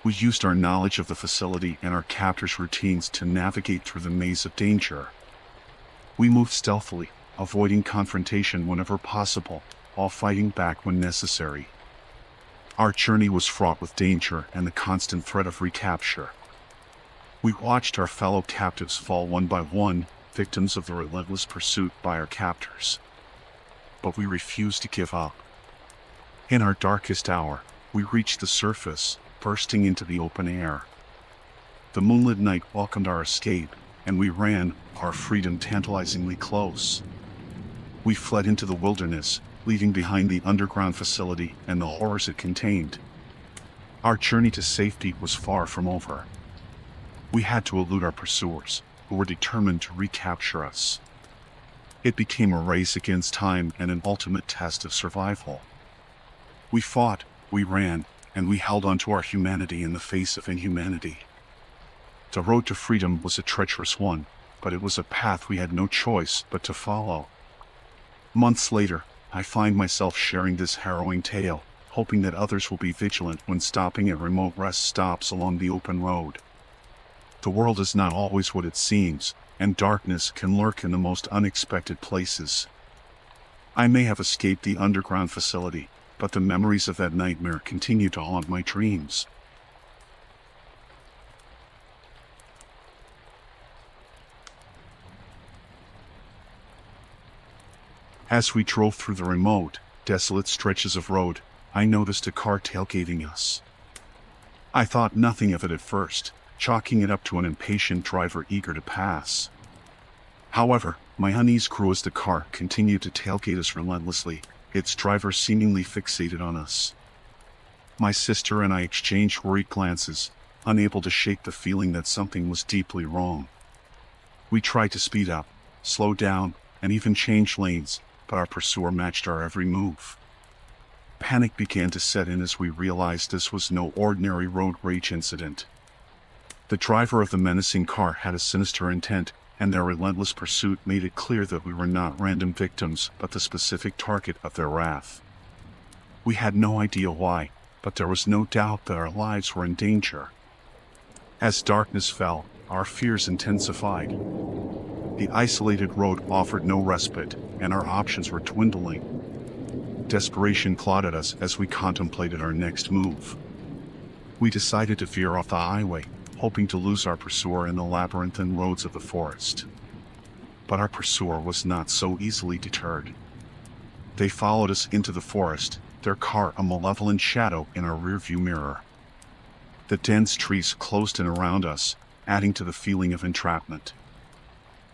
We used our knowledge of the facility and our captors' routines to navigate through the maze of danger. We moved stealthily, avoiding confrontation whenever possible, while fighting back when necessary. Our journey was fraught with danger and the constant threat of recapture. We watched our fellow captives fall one by one, victims of the relentless pursuit by our captors. But we refused to give up. In our darkest hour, we reached the surface, bursting into the open air. The moonlit night welcomed our escape, and we ran, our freedom tantalizingly close. We fled into the wilderness, leaving behind the underground facility and the horrors it contained. Our journey to safety was far from over. We had to elude our pursuers, who were determined to recapture us. It became a race against time and an ultimate test of survival. We fought, we ran, and we held on to our humanity in the face of inhumanity. The road to freedom was a treacherous one, but it was a path we had no choice but to follow. Months later, I find myself sharing this harrowing tale, hoping that others will be vigilant when stopping at remote rest stops along the open road. The world is not always what it seems, and darkness can lurk in the most unexpected places. I may have escaped the underground facility, but the memories of that nightmare continue to haunt my dreams. As we drove through the remote, desolate stretches of road, I noticed a car tailgating us. I thought nothing of it at first, chalking it up to an impatient driver eager to pass. However, my unease grew as the car continued to tailgate us relentlessly, its driver seemingly fixated on us. My sister and I exchanged worried glances, unable to shake the feeling that something was deeply wrong. We tried to speed up, slow down, and even change lanes, but our pursuer matched our every move. Panic began to set in as we realized this was no ordinary road rage incident. The driver of the menacing car had a sinister intent, and their relentless pursuit made it clear that we were not random victims, but the specific target of their wrath. We had no idea why, but there was no doubt that our lives were in danger. As darkness fell, our fears intensified. The isolated road offered no respite, and our options were dwindling. Desperation clawed at us as we contemplated our next move. We decided to veer off the highway, hoping to lose our pursuer in the labyrinthine roads of the forest. But our pursuer was not so easily deterred. They followed us into the forest, their car a malevolent shadow in our rearview mirror. The dense trees closed in around us, adding to the feeling of entrapment.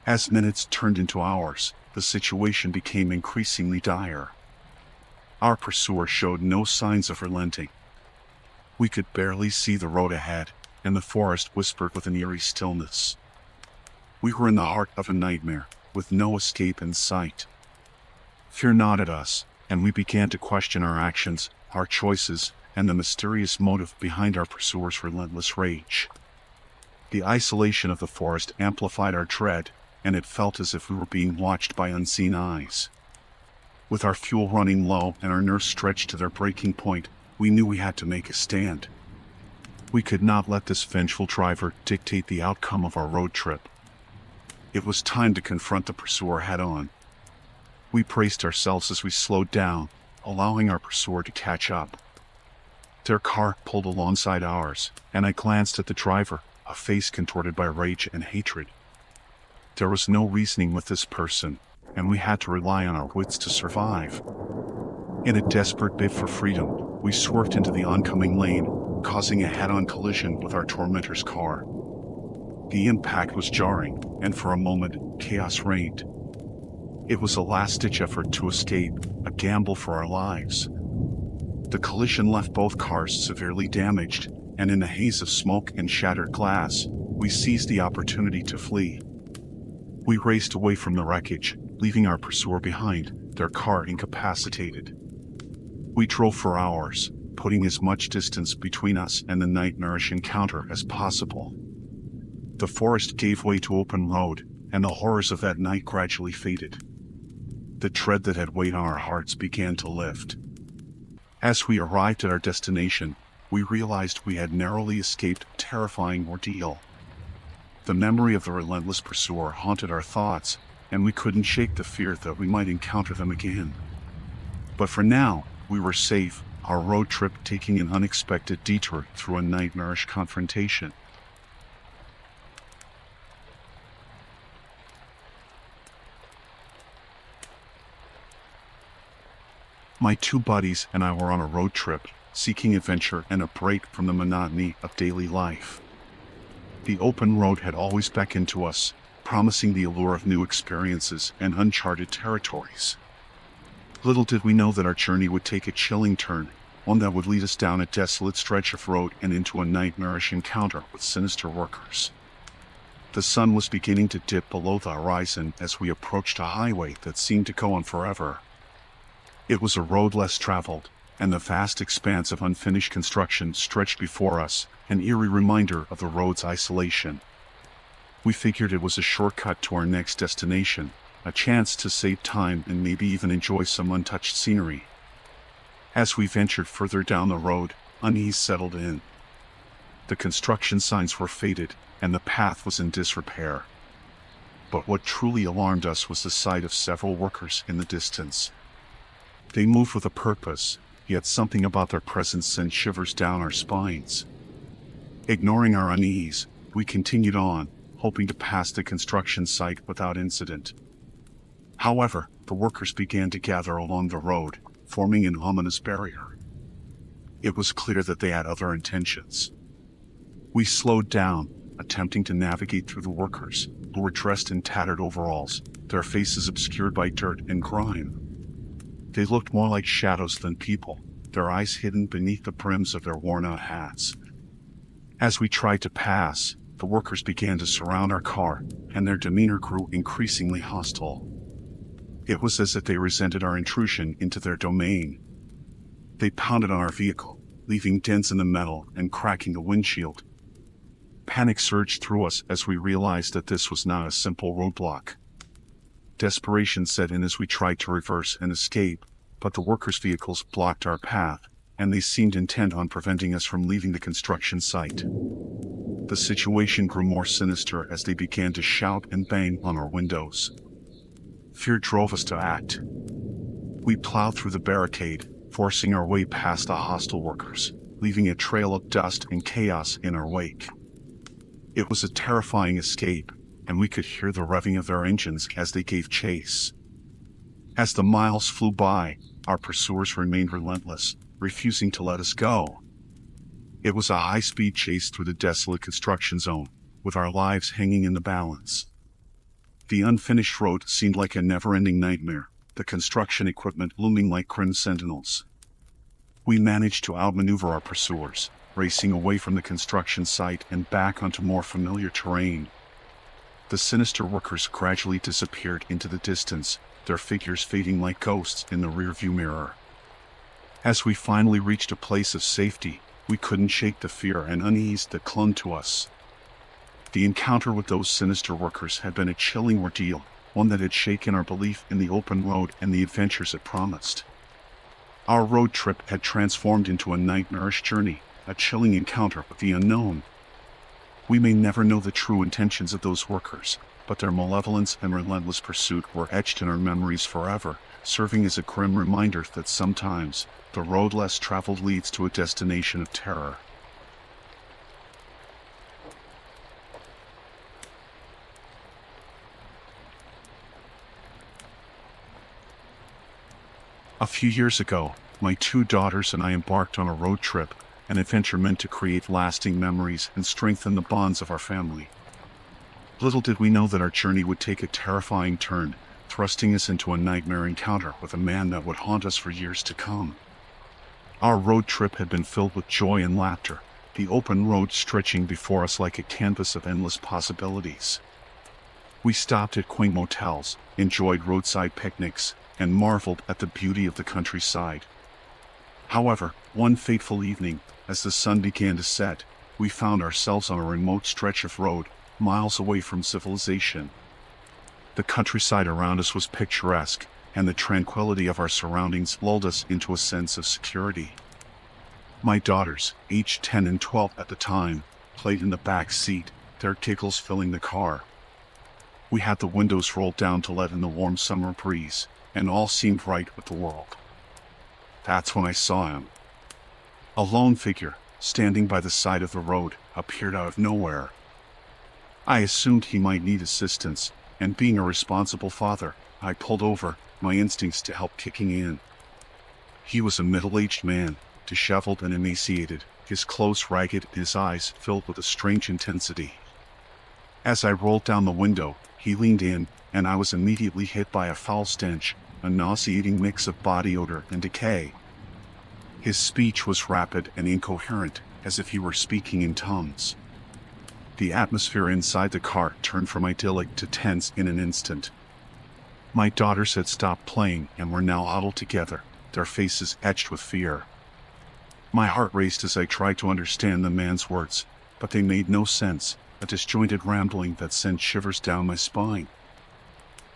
As minutes turned into hours, the situation became increasingly dire. Our pursuer showed no signs of relenting. We could barely see the road ahead, and the forest whispered with an eerie stillness. We were in the heart of a nightmare, with no escape in sight. Fear gnawed at us, and we began to question our actions, our choices, and the mysterious motive behind our pursuer's relentless rage. The isolation of the forest amplified our dread, and it felt as if we were being watched by unseen eyes. With our fuel running low and our nerves stretched to their breaking point, we knew we had to make a stand. We could not let this vengeful driver dictate the outcome of our road trip. It was time to confront the pursuer head-on. We braced ourselves as we slowed down, allowing our pursuer to catch up. Their car pulled alongside ours, and I glanced at the driver, a face contorted by rage and hatred. There was no reasoning with this person, and we had to rely on our wits to survive. In a desperate bid for freedom, we swerved into the oncoming lane, causing a head-on collision with our tormentor's car. The impact was jarring, and for a moment, chaos reigned. It was a last-ditch effort to escape, a gamble for our lives. The collision left both cars severely damaged, and in a haze of smoke and shattered glass, we seized the opportunity to flee. We raced away from the wreckage, leaving our pursuer behind, their car incapacitated. We drove for hours, putting as much distance between us and the nightmarish encounter as possible. The forest gave way to open road, and the horrors of that night gradually faded. The dread that had weighed on our hearts began to lift. As we arrived at our destination, we realized we had narrowly escaped a terrifying ordeal. The memory of the relentless pursuer haunted our thoughts, and we couldn't shake the fear that we might encounter them again. But for now, we were safe, our road trip taking an unexpected detour through a nightmarish confrontation. My two buddies and I were on a road trip, seeking adventure and a break from the monotony of daily life. The open road had always beckoned to us, promising the allure of new experiences and uncharted territories. Little did we know that our journey would take a chilling turn, one that would lead us down a desolate stretch of road and into a nightmarish encounter with sinister workers. The sun was beginning to dip below the horizon as we approached a highway that seemed to go on forever. It was a road less traveled, and the vast expanse of unfinished construction stretched before us, an eerie reminder of the road's isolation. We figured it was a shortcut to our next destination, a chance to save time and maybe even enjoy some untouched scenery. As we ventured further down the road, unease settled in. The construction signs were faded, and the path was in disrepair. But what truly alarmed us was the sight of several workers in the distance. They moved with a purpose, yet something about their presence sent shivers down our spines. Ignoring our unease, we continued on, hoping to pass the construction site without incident. However, the workers began to gather along the road, forming an ominous barrier. It was clear that they had other intentions. We slowed down, attempting to navigate through the workers, who were dressed in tattered overalls, their faces obscured by dirt and grime. They looked more like shadows than people, their eyes hidden beneath the brims of their worn-out hats. As we tried to pass, the workers began to surround our car, and their demeanor grew increasingly hostile. It was as if they resented our intrusion into their domain. They pounded on our vehicle, leaving dents in the metal and cracking the windshield. Panic surged through us as we realized that this was not a simple roadblock. Desperation set in as we tried to reverse and escape, but the workers' vehicles blocked our path, and they seemed intent on preventing us from leaving the construction site. The situation grew more sinister as they began to shout and bang on our windows. Fear drove us to act. We plowed through the barricade, forcing our way past the hostile workers, leaving a trail of dust and chaos in our wake. It was a terrifying escape, and we could hear the revving of their engines as they gave chase. As the miles flew by, our pursuers remained relentless, refusing to let us go. It was a high-speed chase through the desolate construction zone, with our lives hanging in the balance. The unfinished road seemed like a never-ending nightmare, the construction equipment looming like grim sentinels. We managed to outmaneuver our pursuers, racing away from the construction site and back onto more familiar terrain. The sinister workers gradually disappeared into the distance, their figures fading like ghosts in the rearview mirror. As we finally reached a place of safety, we couldn't shake the fear and unease that clung to us. The encounter with those sinister workers had been a chilling ordeal, one that had shaken our belief in the open road and the adventures it promised. Our road trip had transformed into a nightmarish journey, a chilling encounter with the unknown. We may never know the true intentions of those workers, but their malevolence and relentless pursuit were etched in our memories forever, serving as a grim reminder that sometimes the road less traveled leads to a destination of terror. A few years ago, my 2 daughters and I embarked on a road trip, an adventure meant to create lasting memories and strengthen the bonds of our family. Little did we know that our journey would take a terrifying turn, thrusting us into a nightmare encounter with a man that would haunt us for years to come. Our road trip had been filled with joy and laughter, the open road stretching before us like a canvas of endless possibilities. We stopped at quaint motels, enjoyed roadside picnics, and marveled at the beauty of the countryside. However, one fateful evening, as the sun began to set, we found ourselves on a remote stretch of road, miles away from civilization. The countryside around us was picturesque, and the tranquility of our surroundings lulled us into a sense of security. My daughters, aged 10 and 12 at the time, played in the back seat, their giggles filling the car. We had the windows rolled down to let in the warm summer breeze, and all seemed right with the world. That's when I saw him. A lone figure, standing by the side of the road, appeared out of nowhere. I assumed he might need assistance, and being a responsible father, I pulled over, my instincts to help kicking in. He was a middle-aged man, disheveled and emaciated, his clothes ragged and his eyes filled with a strange intensity. As I rolled down the window, he leaned in, and I was immediately hit by a foul stench, a nauseating mix of body odor and decay. His speech was rapid and incoherent, as if he were speaking in tongues. The atmosphere inside the car turned from idyllic to tense in an instant. My daughters had stopped playing and were now huddled together, their faces etched with fear. My heart raced as I tried to understand the man's words, but they made no sense, a disjointed rambling that sent shivers down my spine.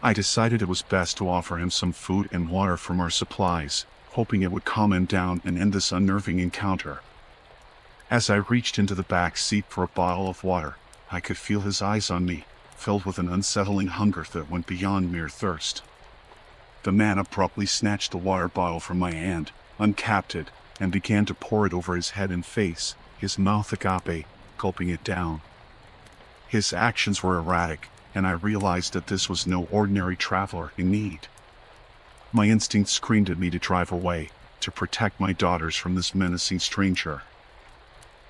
I decided it was best to offer him some food and water from our supplies, hoping it would calm him down and end this unnerving encounter. As I reached into the back seat for a bottle of water, I could feel his eyes on me, filled with an unsettling hunger that went beyond mere thirst. The man abruptly snatched the water bottle from my hand, uncapped it, and began to pour it over his head and face, his mouth agape, gulping it down. His actions were erratic, and I realized that this was no ordinary traveler in need. My instinct screamed at me to drive away, to protect my daughters from this menacing stranger.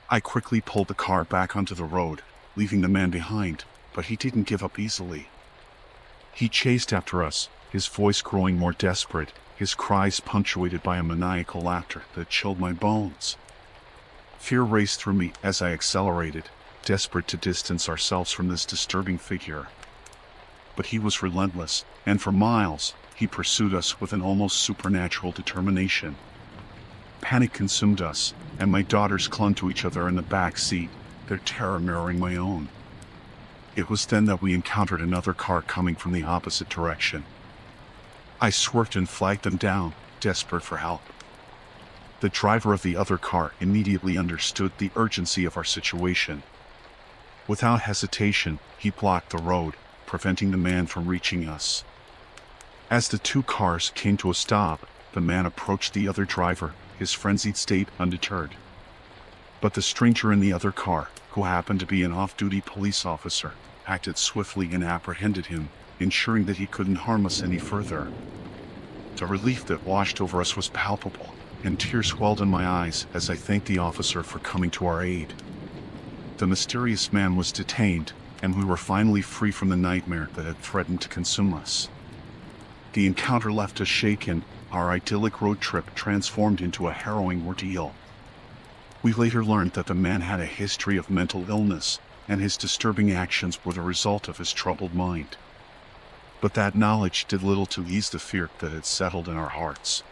I quickly pulled the car back onto the road, leaving the man behind, but he didn't give up easily. He chased after us, his voice growing more desperate, his cries punctuated by a maniacal laughter that chilled my bones. Fear raced through me as I accelerated, desperate to distance ourselves from this disturbing figure. But he was relentless, and for miles, he pursued us with an almost supernatural determination. Panic consumed us, and my daughters clung to each other in the back seat, their terror mirroring my own. It was then that we encountered another car coming from the opposite direction. I swerved and flagged them down, desperate for help. The driver of the other car immediately understood the urgency of our situation. Without hesitation, he blocked the road, preventing the man from reaching us. As the 2 cars came to a stop, the man approached the other driver, his frenzied state undeterred. But the stranger in the other car, who happened to be an off-duty police officer, acted swiftly and apprehended him, ensuring that he couldn't harm us any further. The relief that washed over us was palpable, and tears welled in my eyes as I thanked the officer for coming to our aid. The mysterious man was detained, and we were finally free from the nightmare that had threatened to consume us. The encounter left us shaken, our idyllic road trip transformed into a harrowing ordeal. We later learned that the man had a history of mental illness, and his disturbing actions were the result of his troubled mind. But that knowledge did little to ease the fear that had settled in our hearts.